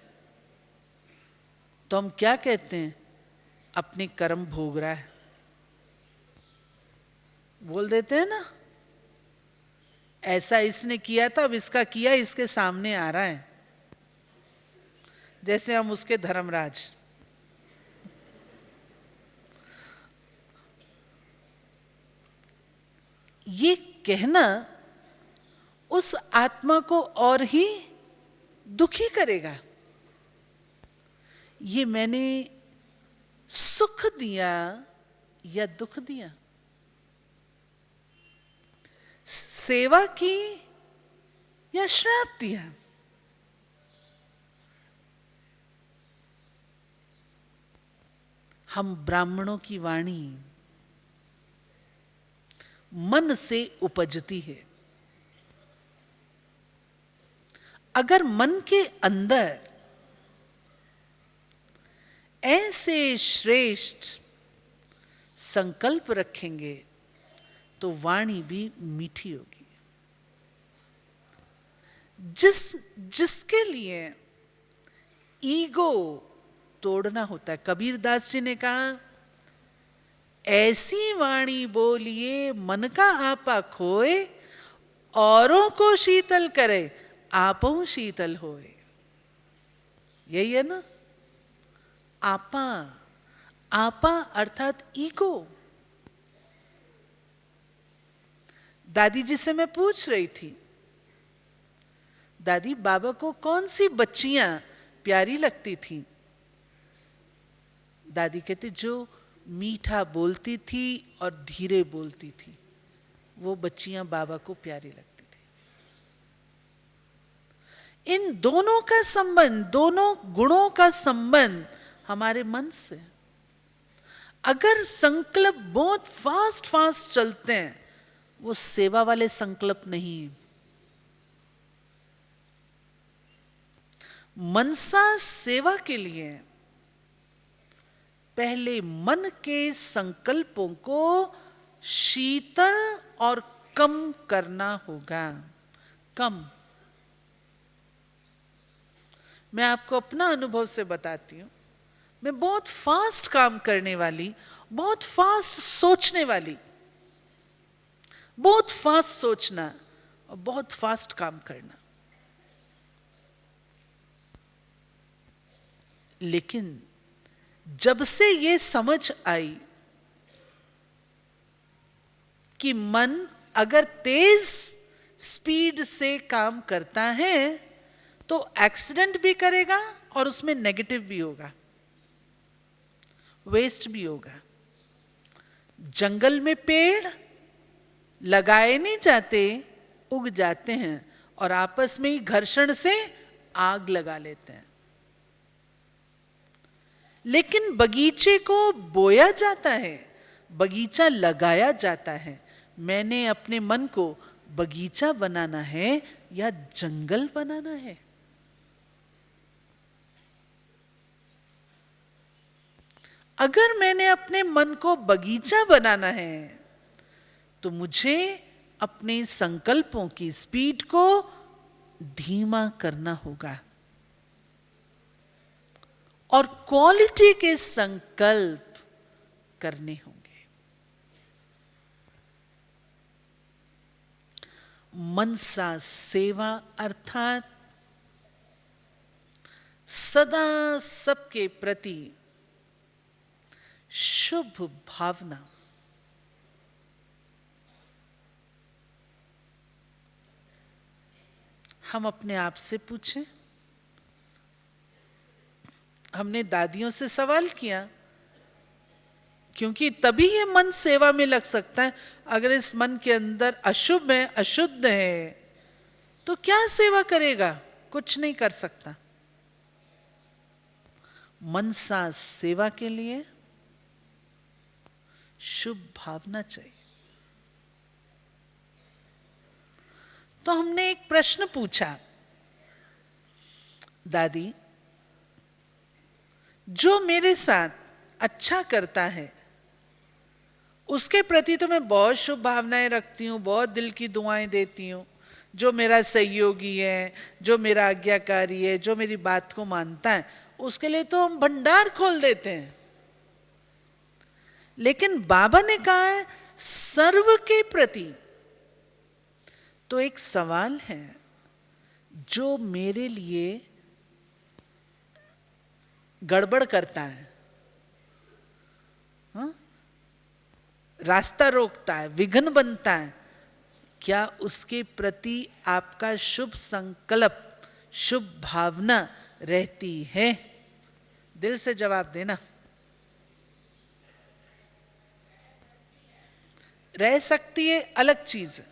तो हम क्या कहते हैं, अपने कर्म भोग रहा है, बोल देते हैं ना। ऐसा इसने किया था, अब इसका किया इसके सामने आ रहा है। जैसे हम उसके धर्मराज। ये कहना उस आत्मा को और ही दुखी करेगा। ये मैंने सुख दिया या दुख दिया, सेवा की या श्राप दिया। हम ब्राह्मणों की वाणी मन से उपजती है। अगर मन के अंदर ऐसे श्रेष्ठ संकल्प रखेंगे तो वाणी भी मीठी होगी। जिसके लिए ईगो तोड़ना होता है, कबीर दास जी ने कहा, ऐसी वाणी बोलिए मन का आपा खोए, औरों को शीतल करे आपो शीतल होए। यही है ना, आपा। आपा अर्थात ईगो। दादी जी से मैं पूछ रही थी, दादी बाबा को कौन सी बच्चियां प्यारी लगती थी? दादी कहती, जो मीठा बोलती थी और धीरे बोलती थी, वो बच्चियां बाबा को प्यारी लगती थी। इन दोनों का संबंध, दोनों गुणों का संबंध हमारे मन से। अगर संकल्प बहुत फास्ट फास्ट चलते हैं, वो सेवा वाले संकल्प नहीं। मनसा सेवा के लिए पहले मन के संकल्पों को शीतल और कम करना होगा। कम। मैं आपको अपना अनुभव से बताती हूं। मैं बहुत फास्ट काम करने वाली, बहुत फास्ट सोचने वाली, बहुत फास्ट सोचना और बहुत फास्ट काम करना। लेकिन जब से ये समझ आई कि मन अगर तेज स्पीड से काम करता है तो एक्सीडेंट भी करेगा और उसमें नेगेटिव भी होगा, वेस्ट भी होगा। जंगल में पेड़ लगाए नहीं जाते, उग जाते हैं और आपस में ही घर्षण से आग लगा लेते हैं। लेकिन बगीचे को बोया जाता है, बगीचा लगाया जाता है। मैंने अपने मन को बगीचा बनाना है या जंगल बनाना है? अगर मैंने अपने मन को बगीचा बनाना है तो मुझे अपने संकल्पों की स्पीड को धीमा करना होगा और क्वालिटी के संकल्प करने होंगे। मनसा सेवा अर्थात सदा सबके प्रति शुभ भावना। हम अपने आप से पूछें, हमने दादियों से सवाल किया, क्योंकि तभी ये मन सेवा में लग सकता है। अगर इस मन के अंदर अशुभ है, अशुद्ध है, तो क्या सेवा करेगा? कुछ नहीं कर सकता। मनसा सेवा के लिए शुभ भावना चाहिए। तो हमने एक प्रश्न पूछा, दादी जो मेरे साथ अच्छा करता है उसके प्रति तो मैं बहुत शुभ भावनाएं रखती हूँ, बहुत दिल की दुआएं देती हूँ। जो मेरा सहयोगी है, जो मेरा आज्ञाकारी है, जो मेरी बात को मानता है, उसके लिए तो हम भंडार खोल देते हैं। लेकिन बाबा ने कहा है सर्व के प्रति। तो एक सवाल है, जो मेरे लिए गड़बड़ करता है, हाँ? रास्ता रोकता है, विघ्न बनता है, क्या उसके प्रति आपका शुभ संकल्प, शुभ भावना रहती है? दिल से जवाब देना। रह सकती है, अलग चीज,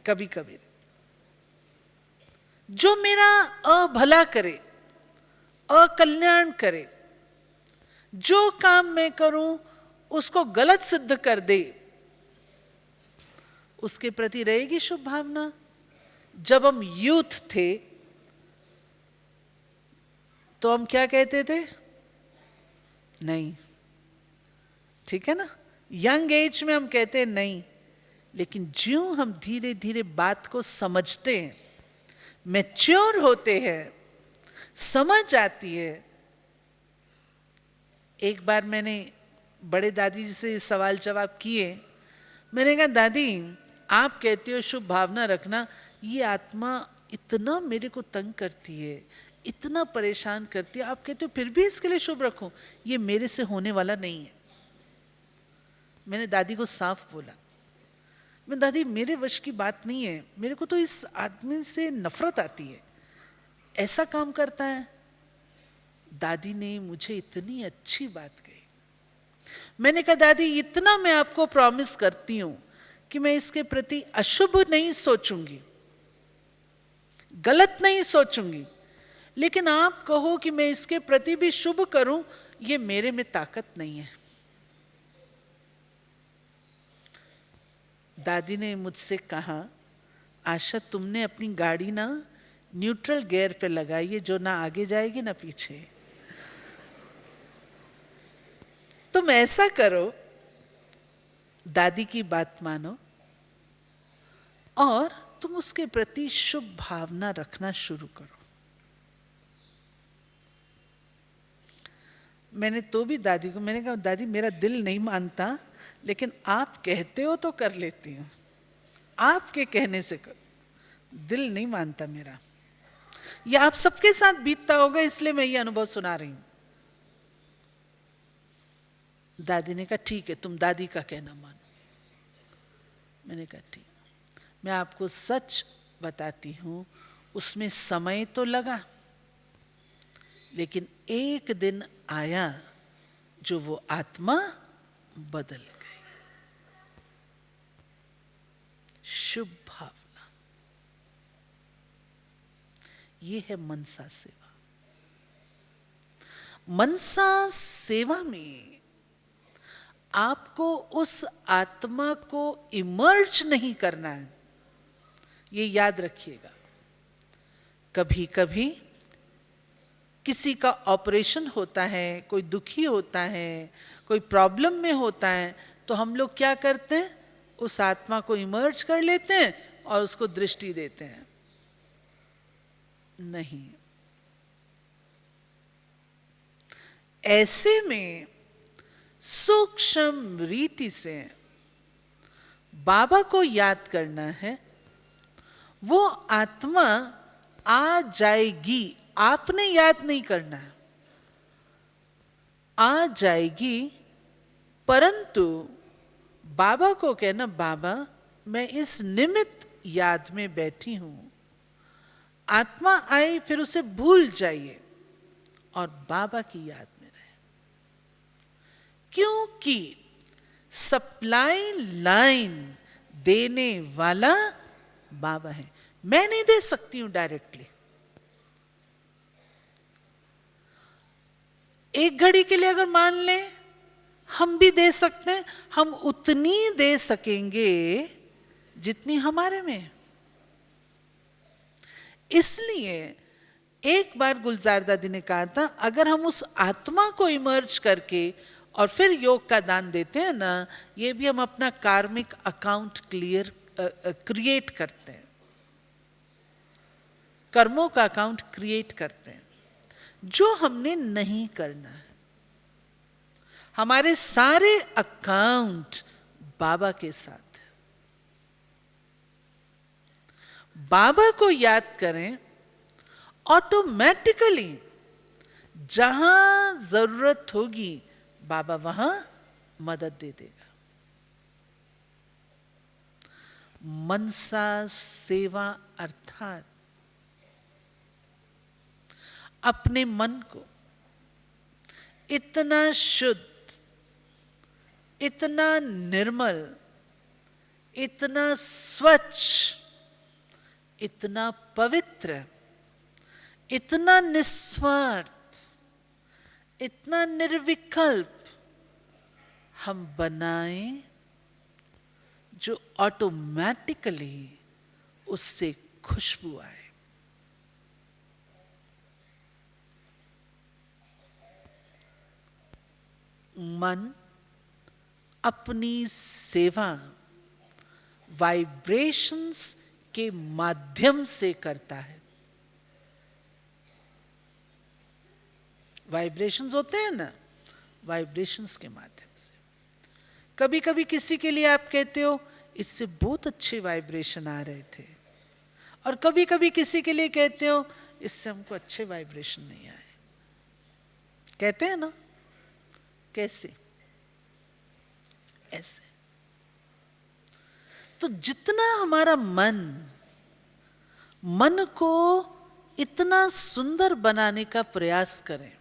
कभी कभी। जो मेरा अभला करे, अकल्याण करे, जो काम मैं करूं उसको गलत सिद्ध कर दे, उसके प्रति रहेगी शुभ भावना? जब हम यूथ थे तो हम क्या कहते थे? नहीं, ठीक है ना, यंग एज में हम कहते हैं नहीं, लेकिन ज्यों हम धीरे धीरे बात को समझते हैं, मैच्योर होते हैं, समझ आती है। एक बार मैंने बड़े दादी जी से सवाल जवाब किए। मैंने कहा, दादी आप कहते हो शुभ भावना रखना, ये आत्मा इतना मेरे को तंग करती है, इतना परेशान करती है, आप कहते हो फिर भी इसके लिए शुभ रखो, ये मेरे से होने वाला नहीं है। मैंने दादी को साफ बोला, मैं दादी मेरे वश की बात नहीं है, मेरे को तो इस आदमी से नफरत आती है, ऐसा काम करता है। दादी ने मुझे इतनी अच्छी बात कही। मैंने कहा, दादी इतना मैं आपको प्रॉमिस करती हूं कि मैं इसके प्रति अशुभ नहीं सोचूंगी, गलत नहीं सोचूंगी, लेकिन आप कहो कि मैं इसके प्रति भी शुभ करूं, ये मेरे में ताकत नहीं है। दादी ने मुझसे कहा, आशा तुमने अपनी गाड़ी ना न्यूट्रल गियर पे लगाई है, जो ना आगे जाएगी ना पीछे। तुम ऐसा करो, दादी की बात मानो और तुम उसके प्रति शुभ भावना रखना शुरू करो। मैंने तो भी दादी को, मैंने कहा, दादी मेरा दिल नहीं मानता, लेकिन आप कहते हो तो कर लेती हूं, आपके कहने से कर, दिल नहीं मानता मेरा। ये आप सबके साथ बीतता होगा, इसलिए मैं ये अनुभव सुना रही हूं। दादी ने कहा, ठीक है, तुम दादी का कहना मानो। मैंने कहा, ठीक। मैं आपको सच बताती हूं, उसमें समय तो लगा, लेकिन एक दिन आया जो वो आत्मा बदल गई। शुभ भावना, ये है मनसा सेवा। मनसा सेवा में आपको उस आत्मा को इमर्ज नहीं करना है, ये याद रखिएगा। कभी कभी किसी का ऑपरेशन होता है, कोई दुखी होता है, कोई प्रॉब्लम में होता है, तो हम लोग क्या करते हैं? उस आत्मा को इमर्ज कर लेते हैं और उसको दृष्टि देते हैं। नहीं, ऐसे में सूक्ष्म रीति से बाबा को याद करना है, वो आत्मा आ जाएगी, आपने याद नहीं करना है, आ जाएगी, परंतु बाबा को कहना, बाबा मैं इस निमित्त याद में बैठी हूं। आत्मा आई, फिर उसे भूल जाइए और बाबा की याद में रहे, क्योंकि सप्लाई लाइन देने वाला बाबा है। मैं नहीं दे सकती हूं डायरेक्टली। एक घड़ी के लिए अगर मान लें हम भी दे सकते हैं, हम उतनी दे सकेंगे जितनी हमारे में है। इसलिए एक बार गुलजार दादी ने कहा था, अगर हम उस आत्मा को इमर्ज करके और फिर योग का दान देते हैं ना, ये भी हम अपना कार्मिक अकाउंट क्रिएट करते हैं, कर्मों का अकाउंट क्रिएट करते हैं, जो हमने नहीं करना है। हमारे सारे अकाउंट बाबा के साथ है। बाबा को याद करें, ऑटोमेटिकली जहां जरूरत होगी बाबा वहां मदद दे देगा। मनसा सेवा अर्थात अपने मन को इतना शुद्ध, इतना निर्मल, इतना स्वच्छ, इतना पवित्र, इतना निस्वार्थ, इतना निर्विकल्प हम बनाएं जो ऑटोमेटिकली उससे खुशबू आए। मन अपनी सेवा वाइब्रेशंस के माध्यम से करता है। वाइब्रेशंस होते हैं ना, वाइब्रेशंस के माध्यम से। कभी कभी किसी के लिए आप कहते हो इससे बहुत अच्छे वाइब्रेशन आ रहे थे, और कभी कभी किसी के लिए कहते हो इससे हमको अच्छे वाइब्रेशन नहीं आए। कहते हैं ना, कैसे? ऐसे। तो जितना हमारा मन को इतना सुंदर बनाने का प्रयास करें,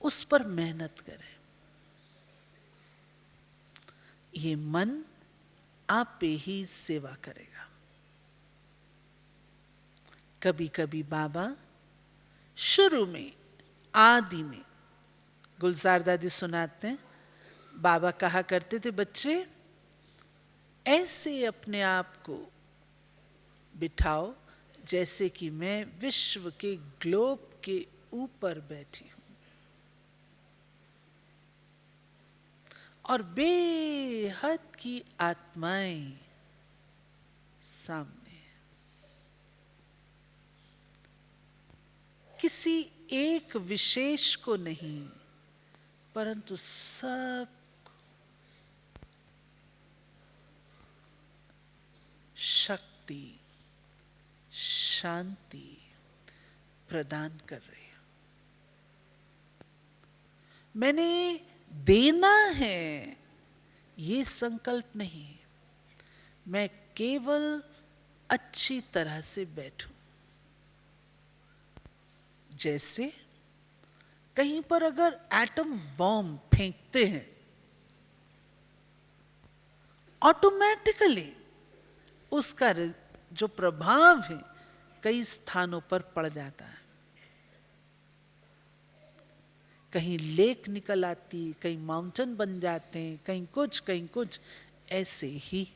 उस पर मेहनत करें, ये मन आप पे ही सेवा करेगा। कभी कभी बाबा शुरू में, आदि में, गुलजार दादी सुनाते हैं, बाबा कहा करते थे, बच्चे ऐसे अपने आप को बिठाओ जैसे कि मैं विश्व के ग्लोब के ऊपर बैठी हूं और बेहद की आत्माएं सामने। किसी एक विशेष को नहीं, परंतु सब शक्ति, शांति प्रदान कर रही है। मैंने देना है ये संकल्प नहीं, मैं केवल अच्छी तरह से बैठूं। जैसे कहीं पर अगर एटम बॉम्ब फेंकते हैं, ऑटोमेटिकली उसका जो प्रभाव है कई स्थानों पर पड़ जाता है। कहीं लेक निकल आती, कहीं माउंटेन बन जाते हैं, कहीं कुछ ऐसे ही।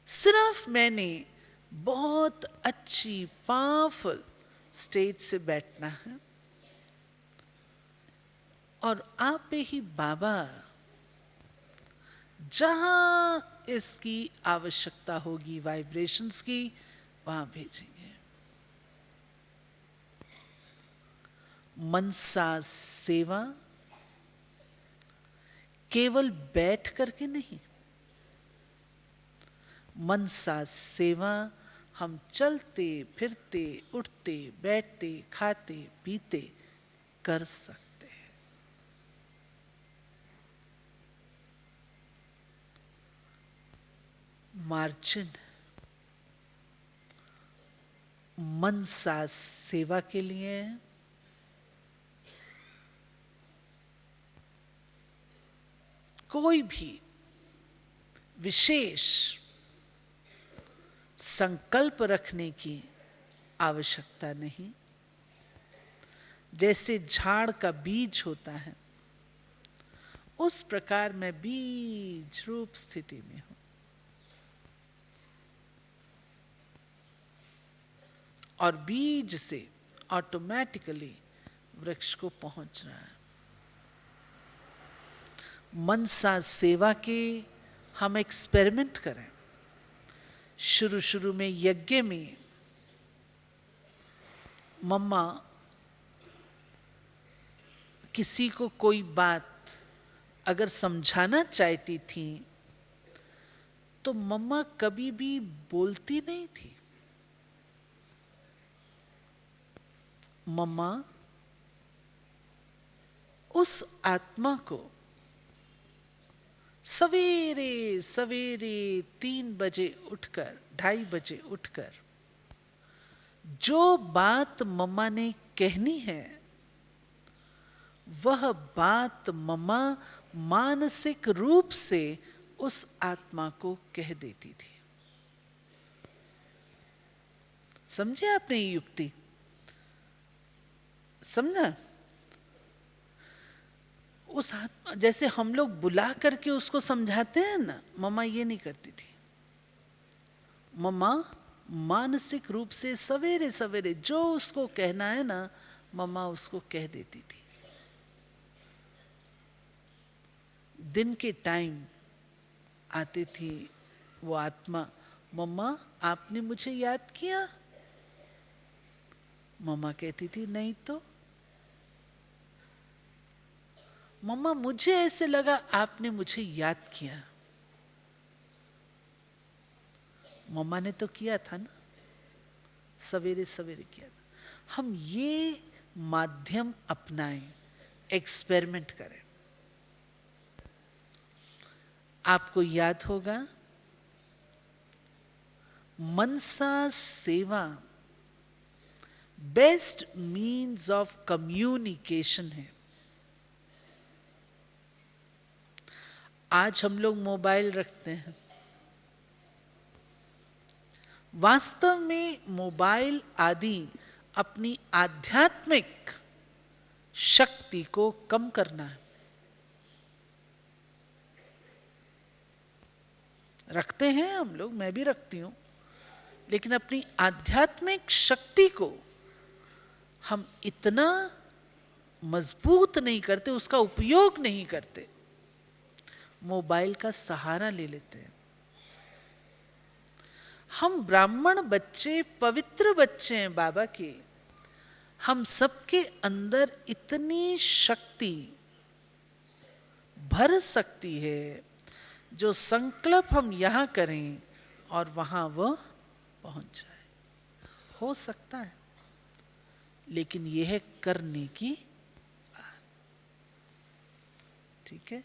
सिर्फ मैंने बहुत अच्छी पावरफुल स्टेज से बैठना है, और आप पे ही बाबा जहां इसकी आवश्यकता होगी वाइब्रेशंस की, वहां भेजेंगे। मनसा सेवा केवल बैठ करके नहीं, मनसा सेवा हम चलते फिरते, उठते बैठते, खाते पीते कर सकते हैं। मार्जिन मनसा सेवा के लिए कोई भी विशेष संकल्प रखने की आवश्यकता नहीं। जैसे झाड़ का बीज होता है, उस प्रकार मैं बीज रूप स्थिति में हूं, और बीज से ऑटोमेटिकली वृक्ष को पहुंच रहा है। मनसा सेवा के हम एक्सपेरिमेंट करें। शुरू में यज्ञ में मम्मा किसी को कोई बात अगर समझाना चाहती थी, तो मम्मा कभी भी बोलती नहीं थी। मम्मा उस आत्मा को सवेरे सवेरे 3 बजे उठकर, 2:30 बजे उठकर जो बात मम्मा ने कहनी है, वह बात मम्मा मानसिक रूप से उस आत्मा को कह देती थी। समझे आपने ये युक्ति? समझा? उस जैसे हम लोग बुला करके उसको समझाते हैं ना, मम्मा ये नहीं करती थी। मम्मा मानसिक रूप से सवेरे सवेरे जो उसको कहना है ना, मम्मा उसको कह देती थी। दिन के टाइम आती थी वो आत्मा, मम्मा आपने मुझे याद किया? मम्मा कहती थी नहीं तो। मम्मा मुझे ऐसे लगा आपने मुझे याद किया। मम्मा ने तो किया था ना, सवेरे सवेरे किया था। हम ये माध्यम अपनाएं, एक्सपेरिमेंट करें। आपको याद होगा मनसा सेवा बेस्ट मीन्स ऑफ कम्युनिकेशन है। आज हम लोग मोबाइल रखते हैं, वास्तव में मोबाइल आदि अपनी आध्यात्मिक शक्ति को कम करना है। रखते हैं हम लोग, मैं भी रखती हूं, लेकिन अपनी आध्यात्मिक शक्ति को हम इतना मजबूत नहीं करते, उसका उपयोग नहीं करते, मोबाइल का सहारा ले लेते हैं। हम ब्राह्मण बच्चे, पवित्र बच्चे हैं बाबा के। हम सबके अंदर इतनी शक्ति भर सकती है, जो संकल्प हम यहां करें और वहां वह पहुंच जाए। हो सकता है, लेकिन यह है करने की बात। ठीक है,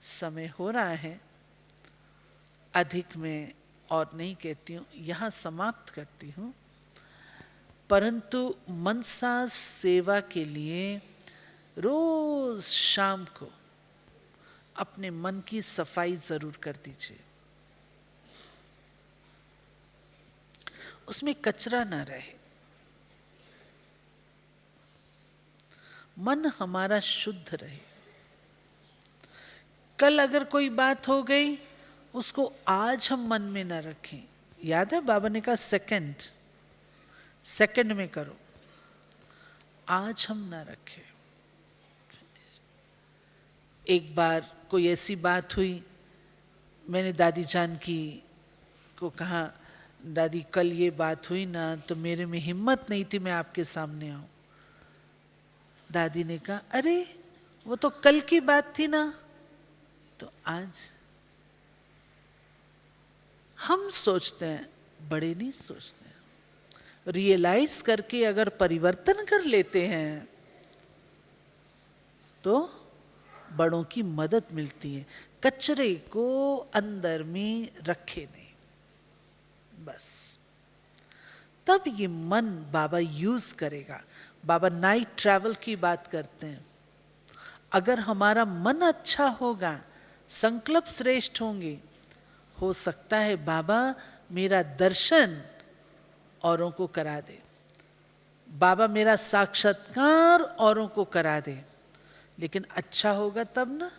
समय हो रहा है, अधिक में और नहीं कहती हूं, यहां समाप्त करती हूं। परंतु मनसा सेवा के लिए रोज शाम को अपने मन की सफाई जरूर कर दीजिए। उसमें कचरा ना रहे, मन हमारा शुद्ध रहे। कल अगर कोई बात हो गई, उसको आज हम मन में ना रखें। याद है बाबा ने कहा सेकंड में करो, आज हम ना रखें। एक बार कोई ऐसी बात हुई, मैंने दादी जान की को कहा, दादी कल ये बात हुई ना, तो मेरे में हिम्मत नहीं थी मैं आपके सामने आऊं। दादी ने कहा अरे वो तो कल की बात थी ना, तो आज हम सोचते हैं, बड़े नहीं सोचते हैं। रियलाइज करके अगर परिवर्तन कर लेते हैं तो बड़ों की मदद मिलती है। कचरे को अंदर में रखे नहीं, बस तब ये मन बाबा यूज करेगा। बाबा नाइट ट्रैवल की बात करते हैं। अगर हमारा मन अच्छा होगा, संकल्प श्रेष्ठ होंगे, हो सकता है बाबा मेरा दर्शन औरों को करा दे, बाबा मेरा साक्षात्कार औरों को करा दे। लेकिन अच्छा होगा तब ना।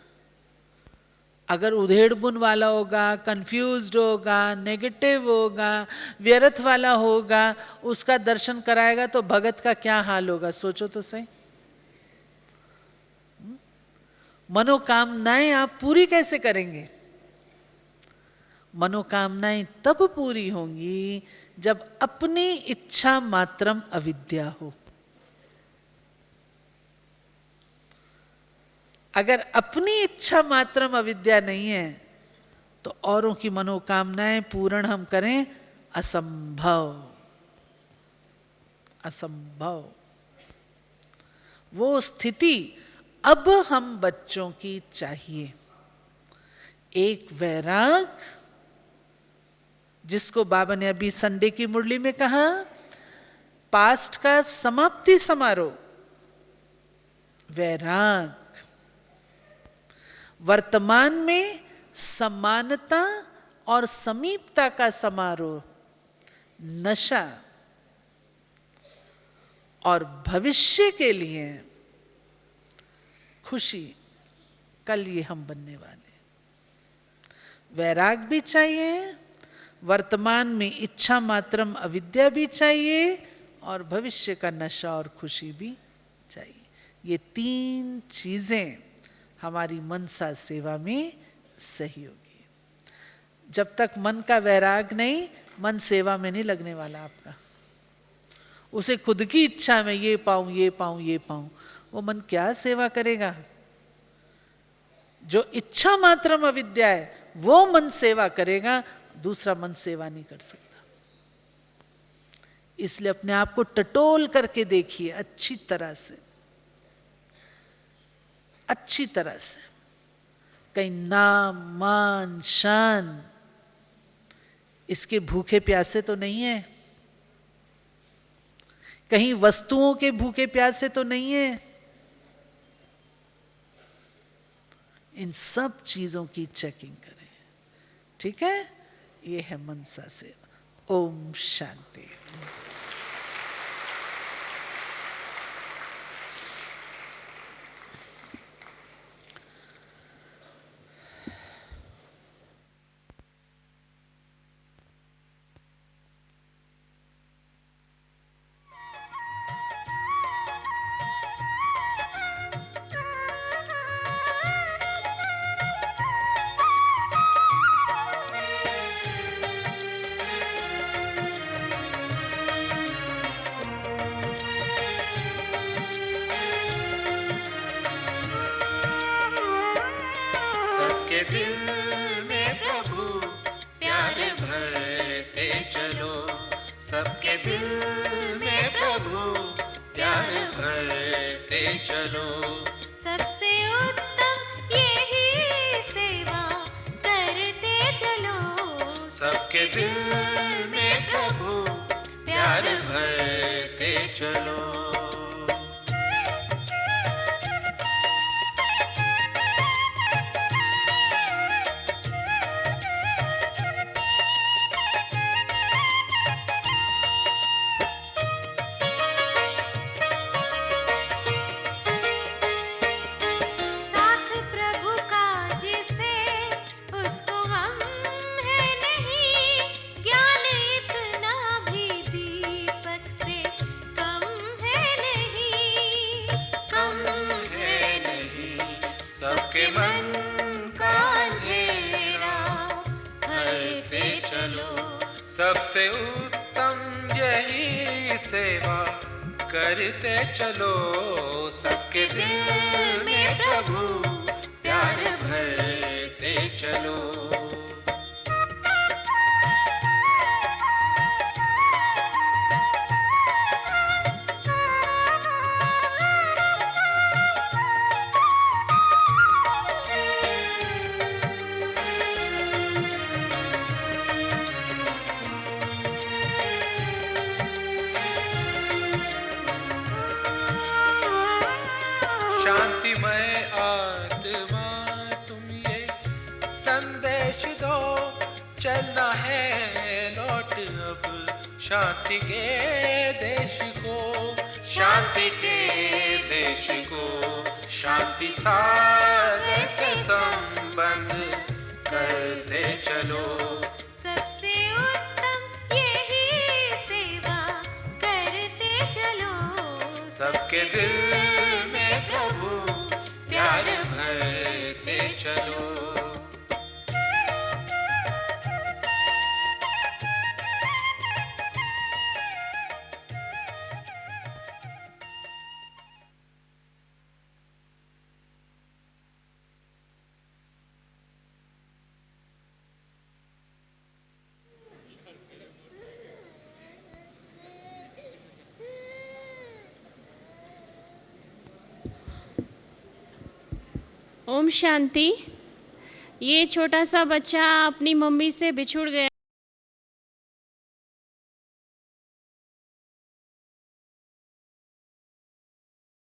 अगर उधेड़ बुन वाला होगा, कंफ्यूज्ड होगा, नेगेटिव होगा, व्यर्थ वाला होगा, उसका दर्शन कराएगा तो भगत का क्या हाल होगा, सोचो तो सही। मनोकामनाएं आप पूरी कैसे करेंगे? मनोकामनाएं तब पूरी होंगी जब अपनी इच्छा मात्रम अविद्या हो। अगर अपनी इच्छा मात्रम अविद्या नहीं है तो औरों की मनोकामनाएं पूर्ण हम करें, असंभव, असंभव। वो स्थिति अब हम बच्चों की चाहिए। एक वैराग, जिसको बाबा ने अभी संडे की मुरली में कहा, पास्ट का समाप्ति समारोह, वैराग। वर्तमान में समानता और समीपता का समारोह, नशा। और भविष्य के लिए खुशी, कल ये हम बनने वाले। वैराग भी चाहिए, वर्तमान में इच्छा मात्रम अविद्या भी चाहिए, और भविष्य का नशा और खुशी भी चाहिए। ये तीन चीजें हमारी मनसा सेवा में सहयोगी। जब तक मन का वैराग नहीं, मन सेवा में नहीं लगने वाला आपका। उसे खुद की इच्छा में ये पाऊं, ये पाऊं, ये पाऊं, वो मन क्या सेवा करेगा? जो इच्छा मात्रम अविद्या है वो मन सेवा करेगा, दूसरा मन सेवा नहीं कर सकता। इसलिए अपने आप को टटोल करके देखिए अच्छी तरह से, अच्छी तरह से। कहीं नाम, मान, शान, इसके भूखे प्यासे तो नहीं है, कहीं वस्तुओं के भूखे प्यासे तो नहीं है। इन सब चीजों की चेकिंग करें, ठीक है? ये है मनसा सेवा। ओम शांति। सबके दिल में प्रभु प्यार भरते चलो। सबसे उत्तम यही सेवा करते चलो। सबके दिल में प्रभु प्यार भरते चलो। सबके मन का अंधेरा हरते चलो। सबसे उत्तम यही सेवा करते चलो। सबके दिल में प्रभु प्यार भरते चलो। शांतिमय आत्मा तुम ये संदेश दो, चलना है लौट अब शांति के देश को। शांति के देश को शांति सागर से संबंध करते चलो। सबसे उत्तम यही सेवा करते चलो। सबके दिल में प्रभु प्यार भरते चलो। ओम शांति। ये छोटा सा बच्चा अपनी मम्मी से बिछुड़ गया।